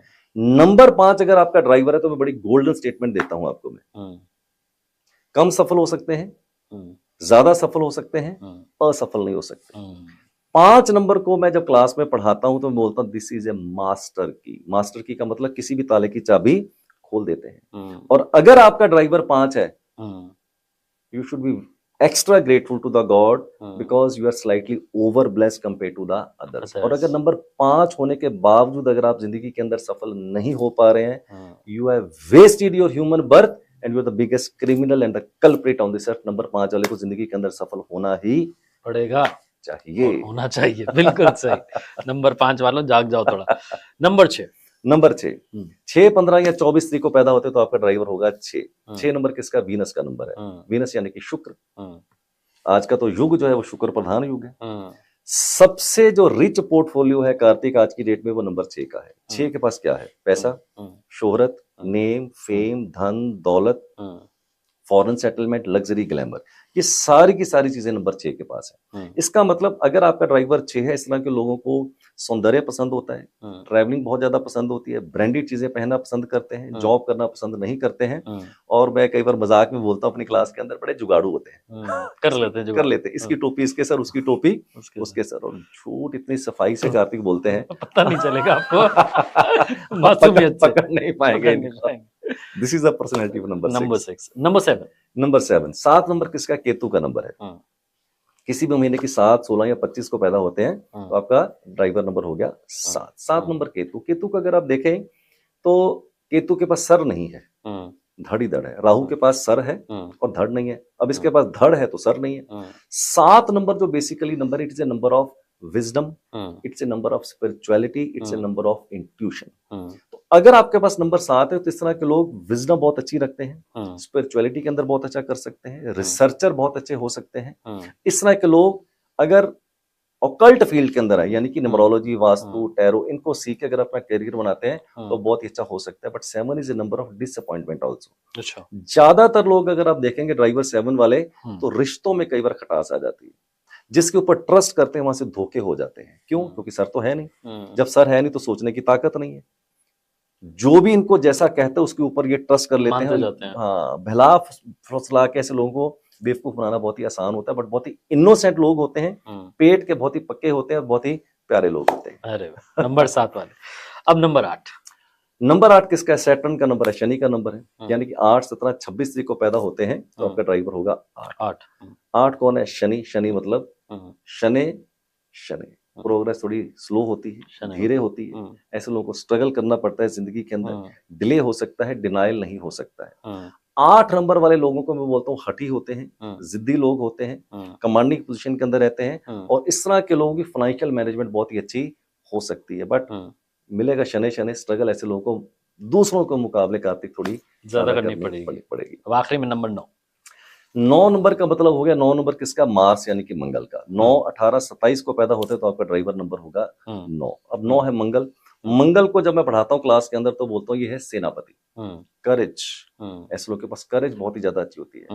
नंबर 5 अगर आपका ड्राइवर है तो मैं बड़ी गोल्डन स्टेटमेंट देता हूं आपको मैं, कम सफल हो सकते हैं, ज्यादा सफल हो सकते हैं, असफल नहीं हो सकते। 5 नंबर को मैं जब क्लास में पढ़ाता हूं तो मैं बोलता हूं दिस इज ए मास्टर की। मास्टर की का मतलब किसी भी ताले की चाबी खोल देते हैं। और अगर आपका ड्राइवर 5 है, you should be extra grateful to the god because you are slightly over blessed compare to the others. और अगर नंबर 5 होने के बावजूद अगर आप जिंदगी के अंदर सफल नहीं हो पा रहे हैं, you have wasted your human birth and you are the biggest criminal and the culprit on this earth. Number 5 वाले को जिंदगी के अंदर सफल होना ही पड़ेगा, चाहिए, होना चाहिए। बिल्कुल सही। नंबर 5 वालों जाग जाओ थोड़ा। नंबर 6 6, 15 या 24 को पैदा होते तो आपका ड्राइवर होगा 6। 6 नंबर किसका? वीनस का नंबर है। वीनस यानी कि शुक्र। आज का तो युग जो है वो शुक्र प्रधान युग है। सबसे जो रिच पोर्टफोलियो है कार्तिक आज की डेट में वो नंबर 6 का है। 6 के पास क्या है? पैसा, शोहरत, नेम, फेम, धन, दौलत, फॉरेन सेटलमेंट, लग्जरी, ग्लैमर, ये सारी की सारी चीजें नंबर 6 के पास है। इसका मतलब अगर आपका ड्राइवर 6 है, इस तरह के लोगों को सौंदर्य पसंद होता है, ट्रैवलिंग बहुत ज्यादा पसंद होती है, ब्रांडेड चीजें पहनना पसंद करते हैं, जॉब करना पसंद नहीं करते हैं, और मैं कई बार मजाक में बोलता हूँ अपनी क्लास के अंदर, बड़े जुगाड़ू होते हैं, कर लेते हैं, इसकी टोपी इसके सर, उसकी टोपी उसके सर, और झूठ इतनी सफाई से कार्तिक बोलते हैं पता नहीं चलेगा आपको पकड़ नहीं पाएंगे। This is the personality of number 6। Number 7 7 number किसका? केतु का नंबर है। किसी भी महीने की 7, 16 या 25 को पैदा होते हैं तो आपका ड्राइवर नंबर हो गया 7। 7 नंबर केतु। केतु का अगर आप देखें तो केतु के पास सर नहीं है, धड़ ही धड़ है। राहु के पास सर है और धड़ नहीं है। अब इसके पास धड़ है तो सर नहीं है। 7 नंबर जो basically number, it is a number of wisdom, it's a number of spirituality, it's a number of intuition. तो अगर आपके पास नंबर 7 है तो इस तरह के लोग विजडम बहुत अच्छी रखते हैं, स्पिरिचुअलिटी के अंदर बहुत अच्छा कर सकते हैं, रिसर्चर बहुत अच्छे हो सकते हैं। इस तरह के लोग अगर ऑकल्ट फील्ड के अंदर है, यानी कि न्यूमरोलॉजी, वास्तु, टैरो, इनको सीख के अगर अपना करियर बनाते हैं तो बहुत ही अच्छा हो सकता है। But 7 is a number of disappointment also. अच्छा, ज्यादातर लोग अगर आप देखेंगे ड्राइवर 7 वाले तो रिश्तों में कई बार खटास आ जाती है। जिसके ऊपर ट्रस्ट करते हैं वहां से धोखे हो जाते हैं। क्यों? क्योंकि सर तो है नहीं। जब सर है नहीं तो सोचने की ताकत नहीं है। जो भी इनको जैसा कहते हैं उसके ऊपर ये ट्रस्ट कर लेते हैं। हाँ, भला फुसला के ऐसे लोगों को बेवकूफ बनाना बहुत ही आसान होता है। बट बहुत ही इनोसेंट लोग होते हैं, पेट के बहुत ही पक्के होते हैं और बहुत ही प्यारे लोग होते हैं। अरे नंबर 7 वाले। अब नंबर 8। नंबर 8 किसका है? सैटर्न का नंबर है, शनि का नंबर है। यानी कि 8, 17, 26 को पैदा होते हैं तो आपका ड्राइवर होगा 8। 8 कौन है? शनि। शनि मतलब शनि प्रोग्रेस थोड़ी स्लो होती है, धीरे होती है। ऐसे लोगों को स्ट्रगल करना पड़ता है जिंदगी के अंदर, डिले हो सकता है, डिनाइल नहीं हो सकता है। 8 नंबर वाले लोगों को मैं बोलता हूँ हठी होते हैं, जिद्दी लोग होते हैं, कमांडिंग पोजीशन के अंदर रहते हैं, और इस तरह के लोगों की फाइनेंशियल मैनेजमेंट बहुत ही अच्छी हो सकती है। बट मिलेगा शनि स्ट्रगल ऐसे लोगों को दूसरों के मुकाबले कार्तिक थोड़ी ज्यादा करनी पड़ेगी। अब आखिरी में नंबर 9। 9 नंबर का मतलब हो गया, 9 नंबर किसका? मार्स यानी कि मंगल का। 9, 18, 27 को पैदा होते हैं तो आपका ड्राइवर नंबर होगा 9। अब 9 है मंगल। मंगल को जब मैं पढ़ाता हूँ क्लास के अंदर तो बोलता हूँ ये है सेनापति, करेज। ऐसे लोग के पास करेज बहुत ही ज्यादा अच्छी होती है।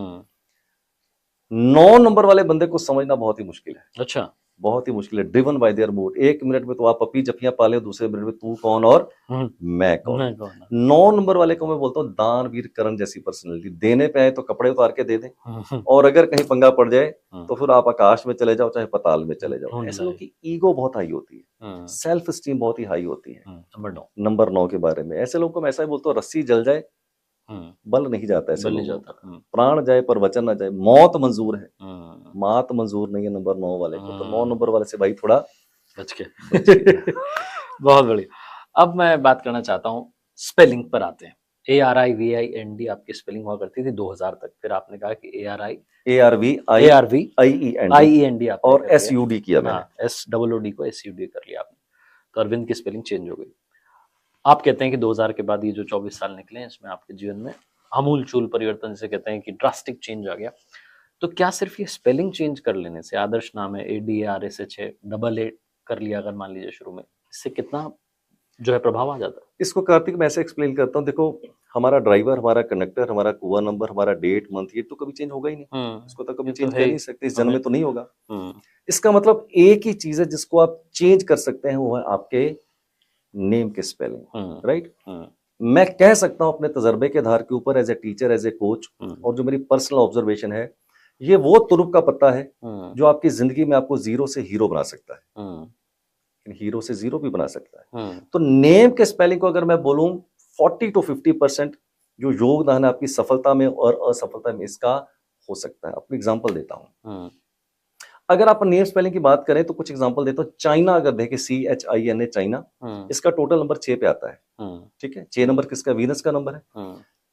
9 नंबर वाले बंदे को समझना बहुत ही मुश्किल है। अच्छा, बहुत ही मुश्किल है। Driven by their mood. 1 minute में तो आप पपी जफियां पाले, दूसरे मिनट में तू कौन और मैं कौन। 9 नंबर वाले को मैं बोलता हूँ दानवीर करण जैसी पर्सनैलिटी। देने पे आए तो कपड़े उतार के दे दें, और अगर कहीं पंगा पड़ जाए तो फिर आप आकाश में चले जाओ चाहे पताल में चले जाओ। ऐसे लोगों की ईगो बहुत हाई होती है, सेल्फ स्टीम बहुत ही हाई होती है। नंबर 9 के बारे में ऐसे लोगों को मैं ऐसा ही बोलता हूँ, रस्सी जल जाए बल नहीं जाता, ऐसे नहीं जाता। प्राण जाए पर वचन ना जाए। मौत मंजूर है, मात मंजूर नहीं है नंबर 9 वाले को। तो 9 नंबर वाले से भाई थोड़ा बच के बहुत बढ़िया। अब मैं बात करना चाहता हूँ, स्पेलिंग पर आते हैं। ARIVIND आपकी स्पेलिंग हुआ करती थी 2000 तक, फिर आपने कहा कि ARVIEND और SUD किया मैंने, SOOD को SUD कर लिया आपने, तो अरविंद की स्पेलिंग चेंज हो गई। आप कहते हैं कि 2000 के बाद ये जो 24 साल निकले हैं इसमें आपके जीवन में आमूल चूल परिवर्तन, से कहते हैं कि ड्रास्टिक चेंज आ गया। तो क्या सिर्फ ये स्पेलिंग चेंज कर लेने से, आदर्श नाम है ADARSH है, AA कर लिया अगर मान लीजिए शुरू में, इससे कितना जो है प्रभाव आ जाता है? इसको कार्तिक मैं ऐसे एक्सप्लेन करता हूँ। देखो, हमारा ड्राइवर, हमारा कंडक्टर, हमारा कुआ नंबर, हमारा डेट, मंथ, ईयर तो कभी चेंज होगा ही नहीं। इसको तो कभी चेंज कर नहीं सकते, इस जन्म में तो नहीं होगा। इसका मतलब एक ही चीज है जिसको आप चेंज कर सकते हैं, वो है आपके नेम के स्पेलिंग, राइट। मैं कह सकता हूं अपने तजर्बे के आधार के ऊपर, as a teacher, as a coach, और जो मेरी पर्सनल ऑब्जर्वेशन है, ये वो तुरुप का पत्ता है जो आपकी जिंदगी में आपको 0 से हीरो बना सकता है, हीरो से 0 भी बना सकता है। तो नेम के स्पेलिंग को अगर मैं बोलूं 40 to 50% जो योगदान है आपकी सफलता में और असफलता में, इसका हो सकता है। अपनी एग्जांपल देता हूं। अगर आप नेम स्पेलिंग की बात करें तो कुछ एग्जांपल देता हूं। चाइना अगर देखें, CHINA, चाइना, इसका टोटल नंबर 6 पे आता है। ठीक है, 6 नंबर किसका? वीनस का नंबर है।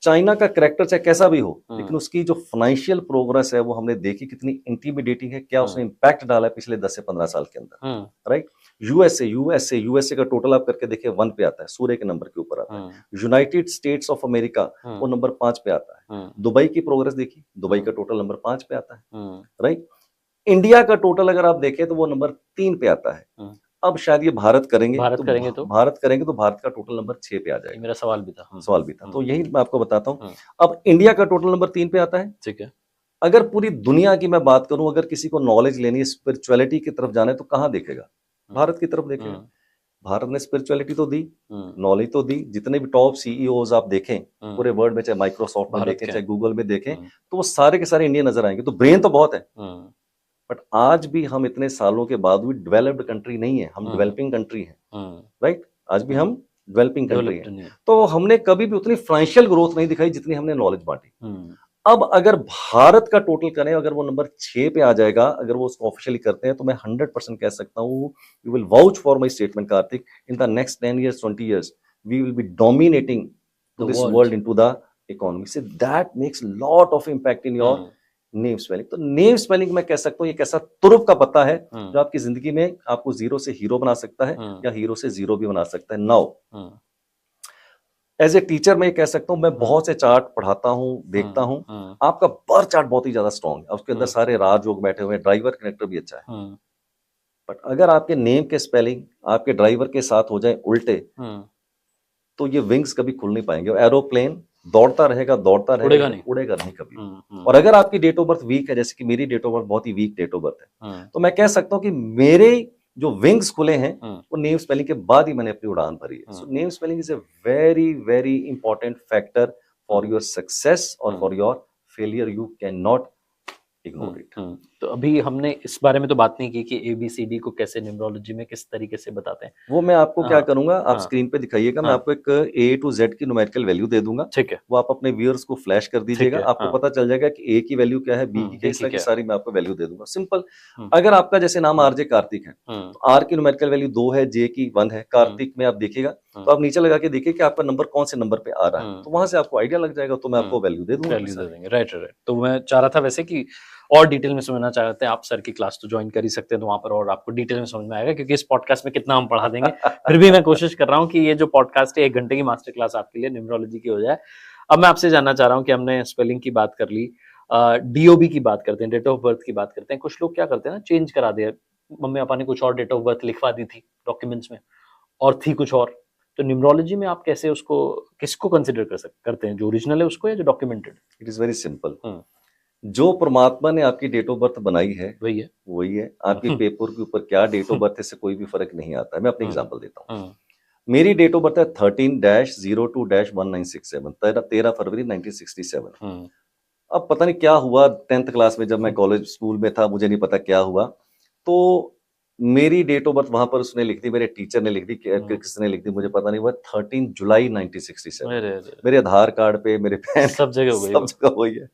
चाइना का कैरेक्टर चाहे कैसा भी हो, लेकिन उसकी जो फाइनेंशियल प्रोग्रेस है वो हमने देखी कितनी इंटिमिडेटिंग है, क्या उसने इंपैक्ट डाला है पिछले 10 से 15 साल के अंदर, राइट। यूएसए का टोटल आप करके देखिए 1 पे आता है, सूर्य के नंबर के ऊपर आता है। यूनाइटेड स्टेट्स ऑफ अमेरिका वो नंबर 5 पे आता है। दुबई की प्रोग्रेस देखिए, दुबई का टोटल नंबर 5 पे आता है, राइट। इंडिया का टोटल अगर आप देखें तो वो नंबर 3 पे आता है। अब शायद ये भारत करेंगे भारत तो करेंगे तो भारत करेंगे तो भारत का टोटल नंबर 6 पे आ ये जाएगा। मेरा सवाल भी था। सवाल भी था, तो यही मैं आपको बताता हूँ। हम्म। अब इंडिया का टोटल नंबर 3 पे आता है। ठीक है। अगर पूरी दुनिया की मैं बात करूं, अगर किसी को नॉलेज लेनी है, स्पिरिचुअलिटी की तरफ जाना है, तो कहाँ देखेगा? भारत की तरफ देखेगा। भारत ने स्पिरिचुअलिटी तो दी, नॉलेज तो दी। जितने भी टॉप सीईओज आप देखें पूरे वर्ल्ड में, चाहे माइक्रोसॉफ्ट में भारत देखें, के चाहे गूगल में देखें, तो वो सारे के सारे इंडियन नजर आएंगे। तो ब्रेन तो बहुत है, बट आज भी हम इतने सालों के बाद भी डेवलप्ड कंट्री नहीं है, हम डेवलपिंग कंट्री हैं, राइट? आज भी हम डेवलपिंग कंट्री हैं। तो हमने कभी भी उतनी फाइनेंशियल ग्रोथ नहीं दिखाई जितनी हमने नॉलेज बांटी। अब अगर भारत का टोटल करें, अगर वो नंबर 6 पे आ जाएगा, अगर वो उसको ऑफिशियली करते हैं, तो मैं 100% कह सकता हूँ, you will vouch for my statement Kartik, in the next 10 years 20 years we will be dominating this world into the economy. से that makes lot of impact in your name spelling. तो नेम स्पेलिंग मैं कह सकता हूँ एक ऐसा तुरुप का पत्ता है जो आपकी जिंदगी में आपको जीरो से हीरो बना सकता है या हीरो से जीरो भी बना सकता है। नाउ एज ए टीचर मैं कह सकता हूँ, मैं बहुत से चार्ट पढ़ाता हूँ, देखता हूँ। आपका बर्थ चार्ट बहुत ही ज्यादा स्ट्रॉन्ग है, उसके अंदर सारे राजयोग बैठे हुए हैं, ड्राइवर कनेक्टर भी अच्छा है। बट अगर आपके नेम के स्पेलिंग आपके ड्राइवर के साथ हो जाए उल्टे, तो ये विंग्स कभी खुल नहीं पाएंगे। एरोप्लेन दौड़ता रहेगा, उड़ेगा नहीं कभी। और अगर आपकी डेट ऑफ बर्थ वीक है, जैसे कि मेरी डेट ऑफ बर्थ बहुत ही वीक डेट ऑफ बर्थ है, तो मैं कह सकता हूँ कि मेरे जो विंग्स खुले हैं वो नेम स्पेलिंग के बाद ही मैंने अपनी उड़ान भरी है। So name spelling is a very very important factor for your success और for your failure. You can not ignore it. तो अभी हमने इस बारे में तो बात नहीं की कि ABCD को कैसे न्यूमरोलॉजी में किस तरीके से बताते हैं। वो मैं आपको क्या करूंगा, आप स्क्रीन पे दिखाइएगा, मैं आपको एक A to Z की न्यूमेरिकल वैल्यू दे दूंगा। ठीक है। वो आप अपने व्यूअर्स को फ्लैश कर दीजिएगा, आपको पता चल जाएगा कि A की वैल्यू क्या है, B की क्या, इस तरह की सारी मैं आपको वैल्यू दे दूंगा। सिंपल। अगर आपका जैसे नाम RJ कार्तिक है, तो R की न्यूमेरिकल वैल्यू 2 है, J की 1 है, कार्तिक में आप देखिएगा, तो आप नीचे लगा के देखिए कि आपका नंबर कौन से नंबर पे आ रहा है, तो वहां से आपको आइडिया लग जाएगा, तो मैं आपको वैल्यू दे दूंगा। राइट। तो मैं चाह रहा था वैसे कि और डिटेल में समझना चाहते हैं आप, सर की क्लास तो ज्वाइन कर ही सकते हैं, तो वहां पर और आपको डिटेल में समझ में आएगा, क्योंकि इस पॉडकास्ट में कितना हम पढ़ा देंगे। फिर भी मैं कोशिश कर रहा हूँ कि ये जो पॉडकास्ट है 1 घंटे की मास्टर क्लास आपके लिए न्यूमरोलॉजी की हो जाए। अब मैं आपसे जानना चाह रहा हूँ कि हमने स्पेलिंग की बात कर ली, DOB की बात करते हैं, डेट ऑफ बर्थ की बात करते हैं। कुछ लोग क्या करते हैं ना, चेंज करा दिया, मम्मी पापा ने कुछ और डेट ऑफ बर्थ लिखवा दी थी डॉक्यूमेंट्स में और थी कुछ और। तो न्यूमरोलॉजी में आप कैसे उसको, किसको कंसिडर करते हैं, जो ओरिजिनल है उसको या जो documented? It is very simple. जो परमात्मा ने आपकी डेट ऑफ बर्थ बनाई है वही है। आपके पेपर के ऊपर क्या डेट ऑफ बर्थ है, इससे कोई भी फर्क नहीं आता है। मैं अपनी एग्जांपल देता हूँ। मेरी डेट ऑफ बर्थ है 13-02-1967, 13 फरवरी 1967। अब पता नहीं क्या हुआ 10th क्लास में, जब मैं कॉलेज स्कूल में था, मुझे नहीं पता क्या हुआ, तो मेरी डेट ऑफ बर्थ वहां पर उसने लिख दी, मेरे टीचर ने लिख दी, किसने लिख दी मुझे पता नहीं हुआ, 13 जुलाई 1967। मेरे आधार कार्ड पे, मेरे पैन सब जगह वही है।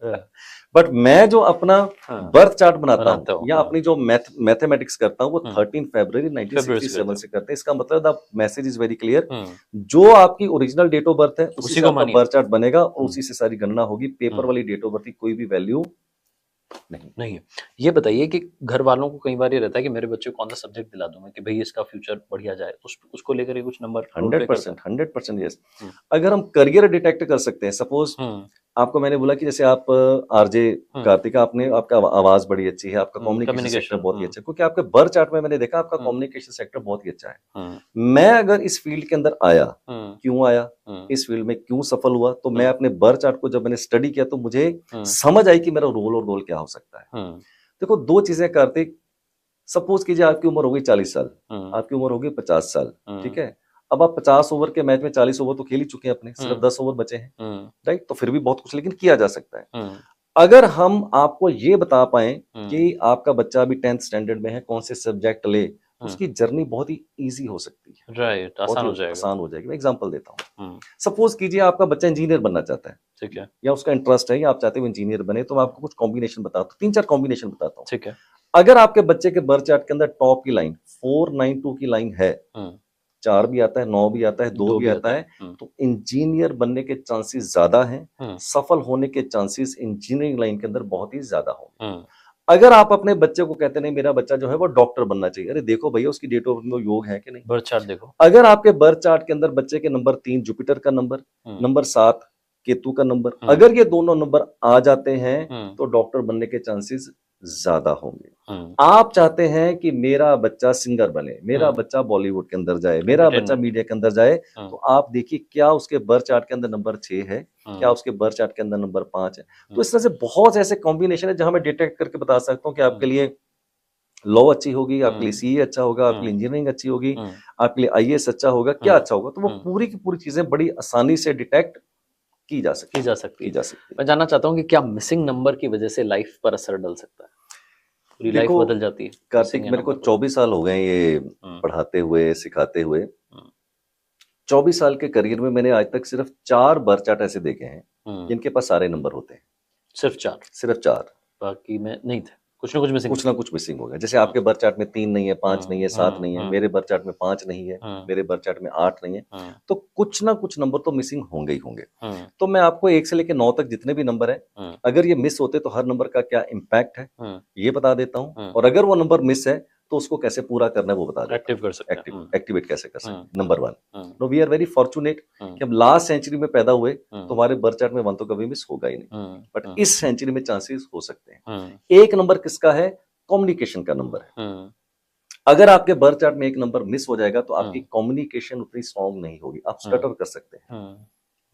बट मैं जो अपना बर्थ चार्ट बनाता हूँ या अपनी जो मैथमेटिक्स करता हूँ, वो 13 फरवरी 1967 से करते हैं। इसका मतलब the message is very clear, जो आपकी ओरिजिनल डेट ऑफ बर्थ है उसी से आपका बर्थ चार्ट बनेगा और उसी से सारी गणना होगी। पेपर वाली डेट ऑफ बर्थ की कोई भी वैल्यू नहीं है। ये बताइए कि घर वालों को कई बार ये रहता है कि मेरे बच्चे को कौन सा सब्जेक्ट दिला दूं मैं कि भाई इसका फ्यूचर बढ़िया जाए, उसको लेकर कुछ नंबर 100% यस। अगर हम करियर डिटेक्ट कर सकते हैं, सपोज आपको मैंने बोला कि जैसे आप RJ कार्तिक, आपका आवाज बड़ी अच्छी है, आपका कम्युनिकेशन सेक्टर बहुत ही अच्छा है, क्योंकि आपके बर्थ चार्ट में मैंने देखा आपका कम्युनिकेशन सेक्टर बहुत ही अच्छा है। मैं अगर इस फील्ड के अंदर आया, क्यों आया, इस फील्ड में क्यों सफल हुआ, तो मैं अपने बर्थ चार्ट को जब मैंने स्टडी किया तो मुझे समझ आई कि मेरा रोल और गोल क्या हो सकता है। देखो, दो चीजें कार्तिक, सपोज कीजिए आपकी उम्र होगी 40 साल, आपकी उम्र होगी 50 साल, ठीक है। अब आप 50 ओवर के मैच में 40 ओवर तो खेल ही चुके हैं अपने, सिर्फ 10 ओवर बचे हैं, राइट। तो फिर भी बहुत कुछ लेकिन किया जा सकता है। अगर हम आपको ये बता पाए कि आपका बच्चा अभी 10th स्टैंडर्ड में है, कौन से सब्जेक्ट ले, उसकी जर्नी बहुत ही इजी हो सकती है, राइट, आसान हो जाएगी। मैं एग्जांपल देता हूँ। सपोज कीजिए आपका बच्चा इंजीनियर बनना चाहता है, ठीक है, या उसका इंटरेस्ट है या आप चाहते हो इंजीनियर बने, तो मैं आपको कुछ कॉम्बिनेशन बताता हूँ, 3-4 कॉम्बिनेशन बताता हूँ, ठीक है। अगर आपके बच्चे के बर्थ चार्ट के अंदर टॉप की लाइन 492 की लाइन है, 4 भी आता है, 9 भी आता है, 2 भी आता है, तो इंजीनियर बनने के चांसेस ज्यादा हैं, सफल होने के चांसेस इंजीनियरिंग लाइन के अंदर बहुत ही ज्यादा होंगे। अगर आप अपने बच्चे को कहते नहीं मेरा बच्चा जो है वो डॉक्टर बनना चाहिए, अरे देखो भैया उसकी डेट ऑफ बर्थ में योग है कि नहीं, बर्थ चार्ट देखो। अगर आपके बर्थ चार्ट के अंदर बच्चे के नंबर 3 जुपिटर का नंबर, नंबर 7 केतु का नंबर, अगर ये दोनों नंबर आ जाते हैं तो डॉक्टर बनने के चांसेस ज्यादा होंगे। आप चाहते हैं कि मेरा बच्चा सिंगर बने, मेरा बच्चा बॉलीवुड के अंदर जाए, मेरा बच्चा मीडिया के अंदर जाए, तो आप देखिए क्या उसके बर्थ चार्ट के अंदर नंबर 6 है, क्या उसके बर्थ चार्ट के अंदर नंबर 5 है। तो इस तरह से बहुत ऐसे कॉम्बिनेशन है जहां मैं डिटेक्ट करके बता सकता हूँ कि आपके लिए लॉ अच्छी होगी, आपके लिए सीए अच्छा होगा, आपके लिए इंजीनियरिंग अच्छी होगी, आपके लिए आईएएस अच्छा होगा, क्या अच्छा होगा। तो वो पूरी की पूरी चीजें बड़ी आसानी से डिटेक्ट की जा सकती है। मैं जानना चाहता हूँ कि क्या मिसिंग नंबर की वजह से लाइफ पर असर डल सकता है, पूरी लाइफ देखो बदल जाती है? कार्तिक, मेरे को 24 साल हो गए ये पढ़ाते हुए, सिखाते हुए। 24 साल के करियर में मैंने आज तक सिर्फ 4 बर्थ चार्ट ऐसे देखे हैं जिनके पास सारे नंबर होते हैं। सिर्फ 4। बाकी में नहीं थे, कुछ ना कुछ मिसिंग हो गया। जैसे आपके बर्थ चार्ट में 3 नहीं है, 5 नहीं है, 7 नहीं है, मेरे बर्थ चार्ट में 5 नहीं है, मेरे बर्थ चार्ट में 8 नहीं है, तो कुछ ना कुछ नंबर तो मिसिंग होंगे ही होंगे। तो मैं आपको 1 से लेकर 9 तक जितने भी नंबर है, अगर ये मिस होते तो हर नंबर का क्या इम्पैक्ट है ये बता देता हूँ, और अगर वो नंबर मिस है तो उसको कैसे पूरा करना है वो बता देता हूँ। एक्टिवेट कैसे कर सकते हैं। Number 1, no we are very fortunate कि हम लास्ट सेंचुरी में पैदा हुए तो हमारे बर्थ चार्ट में 1 तो कभी मिस होगा ही नहीं, बट इस सेंचुरी में चांसेस हो सकते हैं। एक नंबर किसका है? कम्युनिकेशन का नंबर है। अगर आपके बर्थ चार्ट में एक नंबर मिस हो जाएगा तो आपकी कम्युनिकेशन उतनी स्ट्रॉन्ग नहीं होगी, आप स्टटर कर सकते हैं,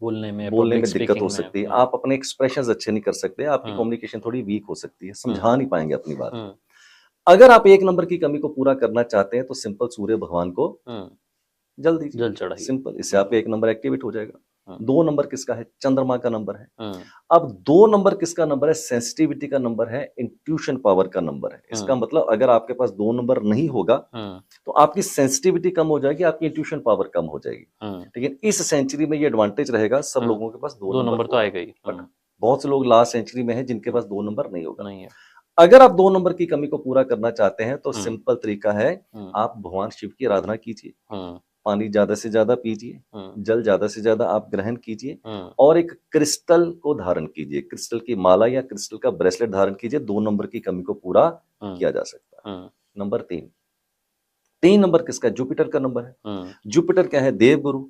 बोलने में दिक्कत हो सकती है, आप अपने एक्सप्रेशंस अच्छे नहीं कर सकते, आपकी कम्युनिकेशन थोड़ी वीक हो सकती है, समझा नहीं पाएंगे अपनी बात। अगर आप एक नंबर की कमी को पूरा करना चाहते हैं तो सिंपल सूर्य भगवान को जल दीजिए, जल चढ़ाइए, सिंपल। इससे आपका एक नंबर एक्टिवेट हो जाएगा। 2 नंबर किसका है? चंद्रमा का नंबर है। अब 2 नंबर किसका नंबर है? सेंसिटिविटी का नंबर है, इंट्यूशन पावर का नंबर है। इसका मतलब अगर आपके पास 2 नंबर नहीं होगा तो आपकी सेंसिटिविटी कम हो जाएगी, आपकी इंट्यूशन पावर कम हो जाएगी। लेकिन इस सेंचुरी में ये एडवांटेज रहेगा, सब लोगों के पास 2 नंबर तो आएगा ही, बट बहुत से लोग लास्ट सेंचुरी में है जिनके पास 2 नंबर नहीं होगा। अगर आप 2 नंबर की कमी को पूरा करना चाहते हैं तो सिंपल तरीका है, आप भगवान शिव की आराधना कीजिए, पानी ज्यादा से ज्यादा पीजिए, जल ज्यादा से ज्यादा आप ग्रहण कीजिए, और एक क्रिस्टल को धारण कीजिए, क्रिस्टल की माला या क्रिस्टल का ब्रेसलेट धारण कीजिए। 2 नंबर की कमी को पूरा किया जा सकता है। नंबर 3 नंबर किसका है? जुपिटर का नंबर है। जुपिटर क्या है? देवगुरु।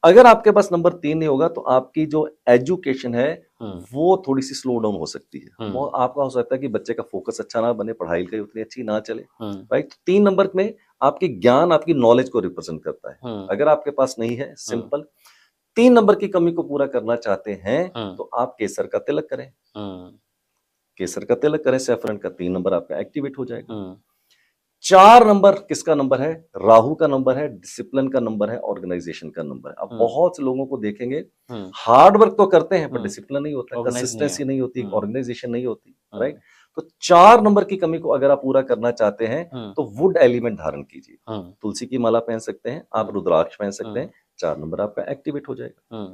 अगर आपके पास नंबर 3 नहीं होगा तो आपकी जो एजुकेशन है वो थोड़ी सी स्लो डाउन हो सकती है। वो आपका हो सकता है कि बच्चे का फोकस अच्छा ना बने, पढ़ाई लिखाई उतनी अच्छी ना चले, राइट। 3 नंबर में आपकी ज्ञान, आपकी नॉलेज को रिप्रेजेंट करता है। अगर आपके पास नहीं है, सिंपल 3 नंबर की कमी को पूरा करना चाहते हैं तो आप केसर का तिलक करें, केसर का तिलक करें, सैफरन का। 3 नंबर आपका एक्टिवेट हो जाएगा। 4 नंबर किसका नंबर है? राहु का नंबर है, डिसिप्लिन का नंबर है, ऑर्गेनाइजेशन का नंबर है। अब बहुत से लोगों को देखेंगे हार्ड वर्क तो करते हैं पर डिसिप्लिन नहीं होता, कंसिस्टेंसी नहीं होती, ऑर्गेनाइजेशन नहीं होती, राइट। तो 4 नंबर की कमी को अगर आप पूरा करना चाहते हैं तो वुड एलिमेंट धारण कीजिए, तुलसी की माला पहन सकते हैं आप, रुद्राक्ष पहन सकते हैं। 4 नंबर आपका एक्टिवेट हो जाएगा।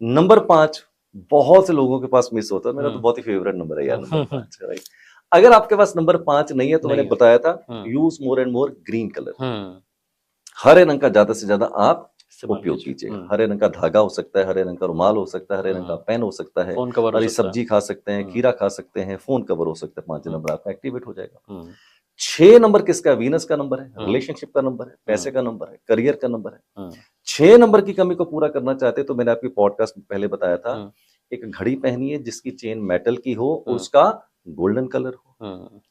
नंबर 5 बहुत से लोगों के पास मिस होता है, मेरा तो बहुत ही फेवरेट नंबर है यार, नंबर 5, राइट। अगर आपके पास नंबर 5 नहीं है तो मैंने बताया था, use more and more green colour, हरे रंग का ज्यादा से ज्यादा आप उपयोग कीजिए। हरे रंग का धागा हो सकता है, हरे रंग का रुमाल हो सकता है, हरे रंग का पेन हो सकता है, हरी सब्जी खा सकते हैं, खीरा खा सकते हैं, फोन कवर हो सकता है। 5 नंबर आपका एक्टिवेट हो जाएगा। 6 नंबर किसका? वीनस का नंबर है, रिलेशनशिप का नंबर है, पैसे का नंबर है, करियर का नंबर है। 6 नंबर की कमी को पूरा करना चाहते तो मैंने आपकी पॉडकास्ट में पहले बताया था, एक घड़ी पहनिए जिसकी चेन मेटल की हो, उसका गोल्डन कलर हो।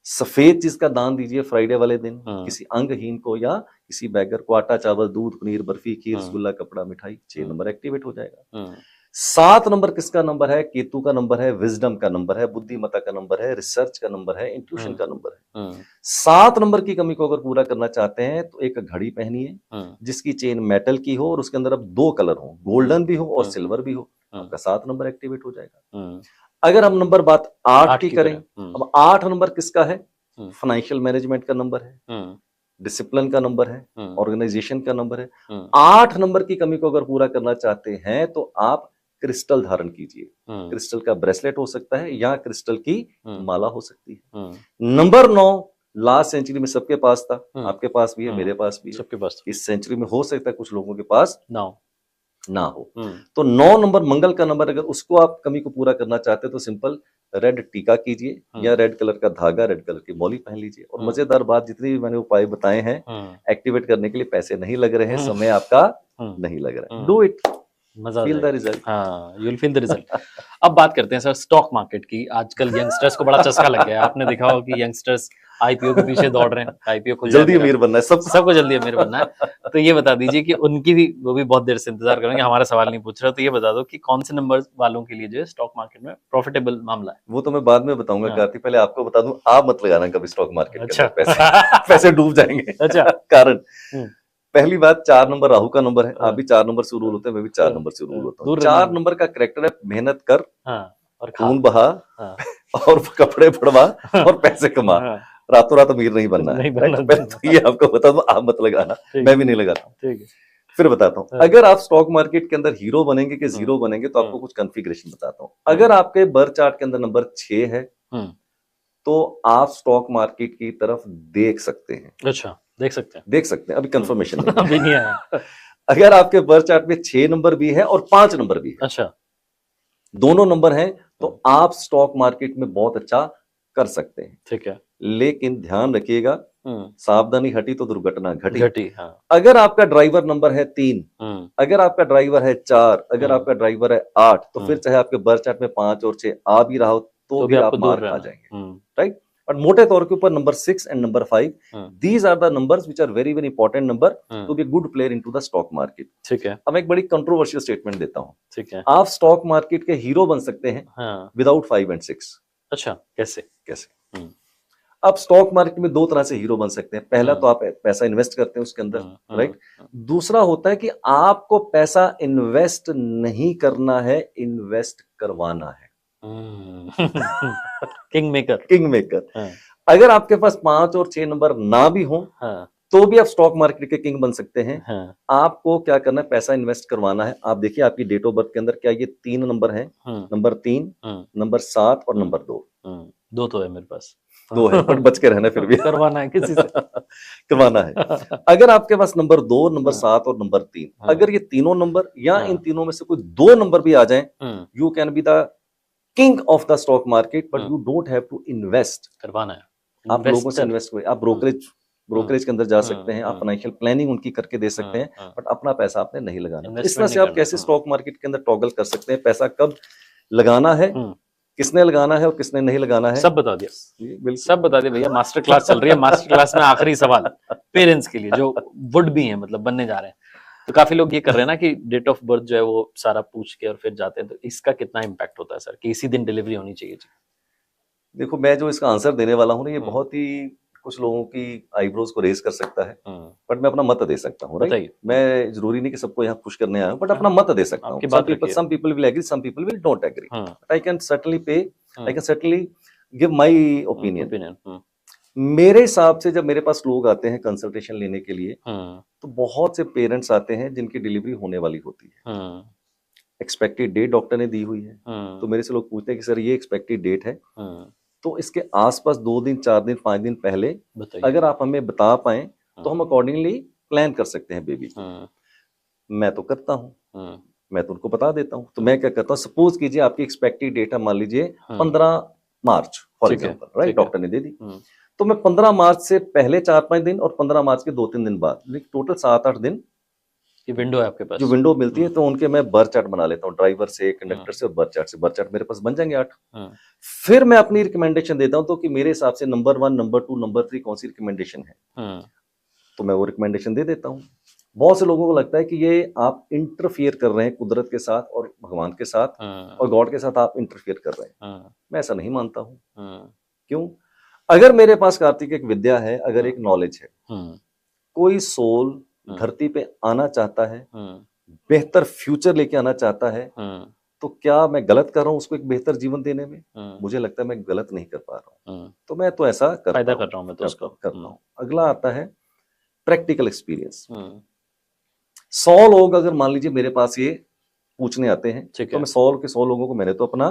सफेद चीज का दान दीजिए फ्राइडे वाले दिन किसी अंगहीन को या किसी बैगर को, आटा चावल दूध पनीर बर्फी खीर रसगुल्ला कपड़ा मिठाई। 6 नंबर एक्टिवेट हो जाएगा। 7 नंबर किसका नंबर है? केतु का नंबर है, विजडम का नंबर है, बुद्धिमत्ता का नंबर है, रिसर्च का नंबर है, इंट्यूशन का नंबर है। 7 नंबर की कमी को अगर पूरा करना चाहते हैं तो एक घड़ी पहनिए जिसकी चेन मेटल की हो और उसके अंदर अब 2 कलर हो, गोल्डन भी हो और सिल्वर भी हो। आपका 7 नंबर एक्टिवेट हो जाएगा। अगर हम नंबर बात 8 की करें, अब 8 नंबर किसका है? फाइनेंशियल मैनेजमेंट का नंबर है, डिसिप्लिन का नंबर है, ऑर्गेनाइजेशन का नंबर है। 8 नंबर की कमी को अगर पूरा करना चाहते हैं तो आप क्रिस्टल धारण कीजिए, क्रिस्टल का ब्रेसलेट हो सकता है या क्रिस्टल की माला हो सकती है। नंबर 9 लास्ट सेंचुरी में सबके पास था, आपके पास भी है, मेरे पास भी है, सबके पास। इस सेंचुरी में हो सकता है कुछ लोगों के पास ना हो। तो 9 नंबर मंगल का नंबर, अगर उसको आप कमी को पूरा करना चाहते हैं तो सिंपल रेड टीका कीजिए या रेड कलर का धागा, रेड कलर की मौली पहन लीजिए। और मजेदार बात, जितनी भी मैंने उपाय बताए हैं एक्टिवेट करने के लिए पैसे नहीं लग रहे हैं, समय आपका नहीं लग रहा है। डू इट, मजा आ फील द जाएगा। रिजल्ट। हाँ, you will feel the result. अब बात करते हैं सर स्टॉक मार्केट की। आजकल यंगस्टर्स को बड़ा चस्का लग गया है। आपने देखा होगा कि यंगस्टर्स आईपीओ के पीछे दौड़ रहे हैं, आईपीओ खुल जाए जल्दी मेरा, अमीर बनना है सबको। सबको जल्दी अमीर बनना है। तो ये बता दीजिए कि उनकी भी, वो भी बहुत देर से इंतजार करेंगे, हमारा सवाल नहीं पूछ रहे, तो ये बता दो कि कौन से नंबर वालों के लिए जो है स्टॉक मार्केट में प्रॉफिटेबल मामला है। वो तो मैं बाद में बताऊंगा हाँ। कार्तिक, पहले आपको बता दूं, आप मत लगाना कभी स्टॉक मार्केट के अच्छा। अंदर पैसे। पैसे डूब जाएंगे। अच्छा। कारण हम्म, पहली बात, 4 नंबर राहु का नंबर है। हाँ, आप भी 4 नंबर से रूल होते हैं, मैं भी 4 हाँ, नंबर से रूल हाँ, होता हूँ। दूर रहना 4 है। नंबर का करेक्टर है, मेहनत कर, हाँ, और खा। खून बहा, हाँ, और कपड़े पड़वा, और पैसे कमा। हाँ, रातों रात अमीर नहीं बनना नहीं है, बनना। राइट? पहले तो ये आपको बता दूं, आप मत लगाना, ठीक मैं भी नहीं लगाता हूं। ठीक है। फिर बताता हूं, हाँ। अगर आप स्टॉक मार्केट के अंदर हीरो बनेंगे कि जीरो बनेंगे, तो आपको कुछ कॉन्फ़िगरेशन बताता हूं। अगर आपके बर्थ चार्ट के अंदर नंबर 6 है, तो आप स्टॉक मार्केट की तरफ देख सकते हैं। अच्छा, देख सकते हैं। देख सकते हैं, अभी कंफर्मेशन नहीं है। अभी नहीं आया। अगर आपके बर्थ चार्ट में 6 नंबर भी है और 5 नंबर भी है, अच्छा, दोनों नंबर हैं, तो आप स्टॉक मार्केट में बहुत अच्छा कर सकते हैं। ठीक है। लेकिन ध्यान रखिएगा, सावधानी हटी तो दुर्घटना घटी। घटी, हाँ। अगर आपका ड्राइवर नंबर है 3, अगर आपका ड्राइवर है 4, अगर आपका ड्राइवर है 8, तो फिर चाहे आपके बर्थ चार्ट में 5 और 6 आ भी रहा हो, तो भी आप आपको दूर मार खा रहना। जाएंगे, राइट? और मोटे तौर के ऊपर number 6 and number 5, these are the numbers which are very very important number to be good player into the stock market. ठीक है। अब मैं एक बड़ी कंट्रोवर्शियल स्टेटमेंट देता हूं। ठीक है। आप स्टॉक मार्केट के हीरो बन सकते हैं विदाउट 5 एंड 6। अच्छा, कैसे? कैसे? आप स्टॉक मार्केट में 2 तरह से हीरो बन सकते हैं। पहला तो आप पैसा इन्वेस्ट करते हैं उसके अंदर, राइट? दूसरा होता है कि आपको पैसा इन्वेस्ट नहीं करना है, इन्वेस्ट करवाना है। King maker. King maker. अगर आपके पास 5 और 6 नंबर ना भी हो, तो भी आप स्टॉक मार्केट के किंग बन सकते हैं। आपको क्या करना है, पैसा इन्वेस्ट करवाना है। आप देखिए आपकी डेट ऑफ बर्थ के अंदर क्या ये 3 नंबर है, नंबर 3, नंबर 7 और नंबर 2। 2 तो है मेरे पास। 2 है, बट बच के रहना फिर भी। करवाना है किसी से। करवाना है। अगर आपके पास नंबर 2, नंबर 7 और नंबर 3, अगर ये तीनों नंबर या इन तीनों में से कोई 2 नंबर भी आ जाएं, you can be the king of the stock market, but you don't have to invest. करवाना है, आप लोगों से इन्वेस्ट करें, आप ब्रोकरेज के अंदर जा सकते हैं, आप फाइनेंशियल प्लानिंग उनकी करके दे सकते हैं, बट अपना पैसा आपने नहीं लगाना। इस तरह से आप कैसे स्टॉक मार्केट के अंदर टॉगल कर सकते हैं, पैसा कब लगाना है, किसने लगाना है और किसने नहीं लगाना है, सब बता दिया। सब बता दिया भैया। मास्टर क्लास चल रही है। मास्टर क्लास में आखिरी सवाल पेरेंट्स के लिए जो वुड भी हैं, मतलब बनने जा रहे हैं। तो काफी लोग ये कर रहे हैं ना कि डेट ऑफ बर्थ जो है वो सारा पूछ के और फिर जाते हैं, तो इसका कितना इम्पैक्ट होता है सर कि इसी दिन डिलीवरी होनी चाहिए? देखो, मैं जो इसका आंसर देने वाला हूँ ना, ये बहुत ही कुछ लोगों की आईब्रोज को रेज कर सकता है, बट मैं अपना मत दे सकता हूँ, राइट? मैं जरूरी नहीं कि सबको यहाँ खुश करने आया हूँ, बट अपना मत दे सकता हूँ। some people will agree, some people will not agree, but I can certainly give my opinion. मेरे हिसाब से जब मेरे पास लोग आते हैं कंसल्टेशन लेने के लिए, तो बहुत से पेरेंट्स आते हैं जिनकी डिलीवरी होने वाली होती है। एक्सपेक्टेड डेट डॉक्टर ने दी हुई है, तो मेरे से लोग पूछते हैं कि सर ये एक्सपेक्टेड डेट है, तो इसके आसपास 2 दिन, 4 दिन, 5 दिन पहले अगर आप हमें बता पाए, तो हम अकॉर्डिंगली प्लान कर सकते हैं बेबी को। मैं तो करता हूँ, मैं तो उनको बता देता हूँ। तो मैं क्या करता हूँ, सपोज कीजिए आपकी एक्सपेक्टेड डेट है, मान लीजिए 15 मार्च फॉर एग्जाम्पल, राइट? डॉक्टर ने दे दी, तो मैं 15 मार्च से पहले 4-5 दिन और 15 मार्च के 2-3 दिन बाद, टोटल 7-8 दिन की विंडो है आपके पास, जो विंडो मिलती है, तो उनके मैं बर्थ चार्ट बना लेता हूँ, ड्राइवर से, कंडक्टर से और बर्थ चार्ट से। बर्थ चार्ट मेरे पास बन जाएंगे 8। फिर मैं अपनी रिकमेंडेशन देता हूँ, तो कि मेरे हिसाब से नंबर 1, नंबर 2, नंबर 3 कौन सी रिकमेंडेशन है, तो मैं वो रिकमेंडेशन दे देता हूँ। बहुत से लोगों को लगता है कि ये आप इंटरफियर कर रहे हैं कुदरत के साथ और भगवान के साथ और गॉड के साथ, आप इंटरफियर कर रहे हैं। मैं ऐसा नहीं मानता हूँ। क्यों? अगर मेरे पास कार्तिक एक विद्या है, अगर एक नॉलेज है, कोई सोल धरती पे आना चाहता है, बेहतर फ्यूचर लेके आना चाहता है, तो क्या मैं गलत कर रहा हूँ उसको एक बेहतर जीवन देने में? मुझे लगता है मैं गलत नहीं कर पा रहा हूँ, तो मैं तो ऐसा फायदा कर रहा हूँ, मैं तो उसका करता हूँ। अगला आता है प्रैक्टिकल एक्सपीरियंस। 100 लोग अगर मान लीजिए मेरे पास ये पूछने आते हैं, तो मैं 100 के 100 लोगों को मैंने तो अपना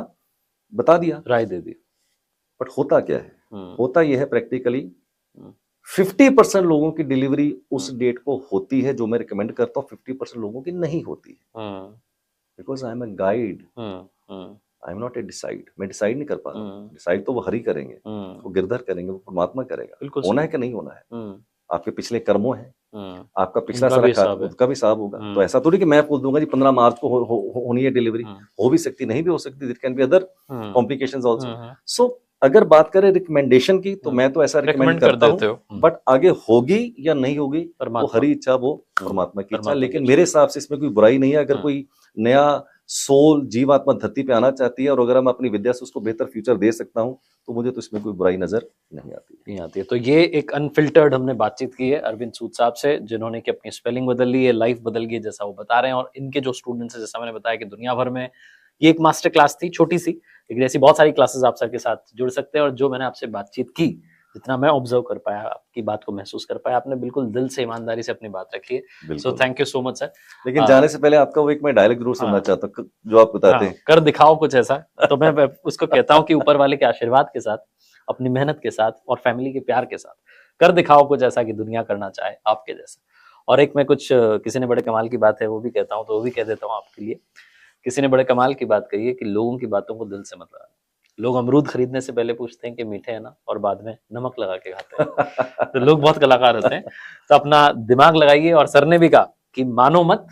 बता दिया, राय दे दी, बट होता क्या है? होता यह है प्रैक्टिकली 50% लोगों की डिलीवरी उस डेट को होती है जो मैं रिकमेंड करता हूँ, 50% लोगों की नहीं होती है। Because I am a guide, I am not a decide. मैं डिसाइड नहीं कर पा रहा हूँ। डिसाइड तो वो हरि करेंगे, वो गिरधर करेंगे, वो परमात्मा करेगा। होना है कि नहीं होना है, आपके पिछले कर्मों हैं, आपका पिछला उनका सारा भी हिसाब है। उसका भी हिसाब होगा। तो ऐसा थोड़ी कि मैं बोल दूंगा जी 15 मार्च को होनी है डिलीवरी, हो भी सकती, नहीं भी हो सकती, there can be other complications also. So अगर बात करें रिकमेंडेशन की, तो मैं तो ऐसा रिकमेंड करता हूँ, बट आगे होगी या नहीं होगी वो हरी इच्छा, वो परमात्मा की इच्छा। लेकिन मेरे हिसाब से इसमें कोई बुराई नहीं है। अगर कोई नया सोल जीवात्मा धरती पे आना चाहती है और अगर मैं अपनी विद्या से उसको बेहतर फ्यूचर दे सकता हूँ, तो मुझे तो इसमें कोई बुराई नजर नहीं आती है। तो ये एक अनफिल्टर्ड हमने बातचीत की है अरविंद सूद साहब से, जिन्होंने कि अपनी स्पेलिंग बदल ली है, लाइफ बदल गई जैसा वो बता रहे हैं। और इनके जो स्टूडेंट्स हैं, जैसा मैंने बताया कि दुनिया भर में ये एक मास्टर क्लास थी, छोटी सी, लेकिन ऐसी बहुत सारी क्लासेस आप सर के साथ जुड़ सकते हैं। और जो मैंने आपसे बातचीत की, जितना मैं ऑब्जर्व कर पाया, आपकी बात को महसूस कर पाया, आपने बिल्कुल दिल से, ईमानदारी से अपनी बात रखी है। So thank you so much sir. लेकिन जाने से पहले आपका वो एक मैं डायलॉग जरूर सुनना चाहता हूँ जो आप बताते हैं, कर दिखाओ कुछ ऐसा। तो मैं उसको कहता हूँ कि ऊपर वाले के आशीर्वाद के साथ, अपनी मेहनत के साथ और फैमिली के प्यार के साथ कर दिखाओ कुछ ऐसा कि दुनिया करना चाहे आपके जैसा। और एक मैं कुछ, किसी ने बड़े कमाल की बात है वो भी कहता हूँ, तो वो भी कह देता हूँ आपके लिए। किसी ने बड़े कमाल की बात कही है कि लोगों की बातों को दिल से मत लगाना। लोग अमरूद खरीदने से पहले पूछते हैं कि मीठे हैं ना, और बाद में नमक लगा के खाते हैं। तो लोग बहुत कलाकार होते हैं, तो अपना दिमाग लगाइए। और सर ने भी कहा कि मानो मत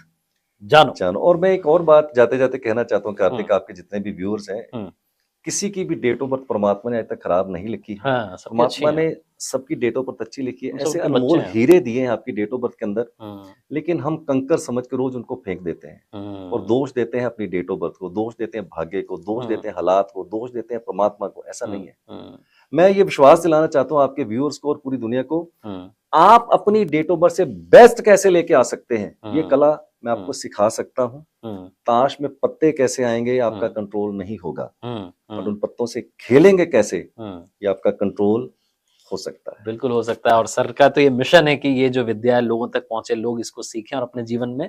जानो। और मैं एक और बात जाते जाते कहना चाहता हूँ कार्तिक, आपके जितने भी व्यूअर्स हैं, किसी की भी डेट ऑफ बर्थ परमात्मा ने आज तक खराब नहीं लिखी। परमात्मा ने सबकी डेट ऑफ बर्थ अच्छी लिखी है। ऐसे अनमोल हीरे दिए हैं आपकी डेट ऑफ बर्थ के अंदर, लेकिन हम कंकर समझ के रोज उनको फेंक देते हैं और दोष देते हैं अपनी डेट ऑफ बर्थ को, दोष देते हैं भाग्य को, दोष देते हैं हालात को, दोष देते हैं परमात्मा को। ऐसा नहीं है। मैं ये विश्वास दिलाना चाहता हूँ आपके व्यूअर्स को और पूरी दुनिया को, आप अपनी डेट ऑफ बर्थ से बेस्ट कैसे लेके आ सकते हैं, ये कला मैं आपको सिखा सकता हूँ। ताश में पत्ते कैसे आएंगे आपका कंट्रोल नहीं होगा, और उन पत्तों से खेलेंगे कैसे ये आपका कंट्रोल हो सकता है। बिल्कुल हो सकता है। और सर का तो ये मिशन है कि ये जो विद्या है लोगों तक पहुंचे, लोग इसको सीखें और अपने जीवन में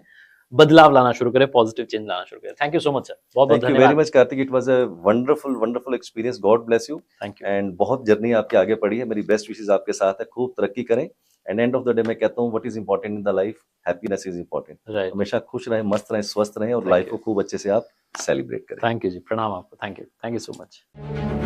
बदलाव लाना शुरू करें, पॉजिटिव चेंज लाना शुरू करें। Thank you so much sir, बहुत बहुत धन्यवाद। Very much Kartik, it was a wonderful experience. God bless you. Thank you. And बहुत जर्नी आपकी आगे पड़ी है, मेरी बेस्ट विशेस आपके साथ है, खूब तरक्की करें। And end of the day मैं कहता हूँ what is important in the life, happiness is important. हमेशा खुश रहें, मस्त रहें, स्वस्थ रहें और लाइफ को खूब अच्छे से आप सेलिब्रेट करें। थैंक यू जी, प्रणाम आपको। Thank you so much.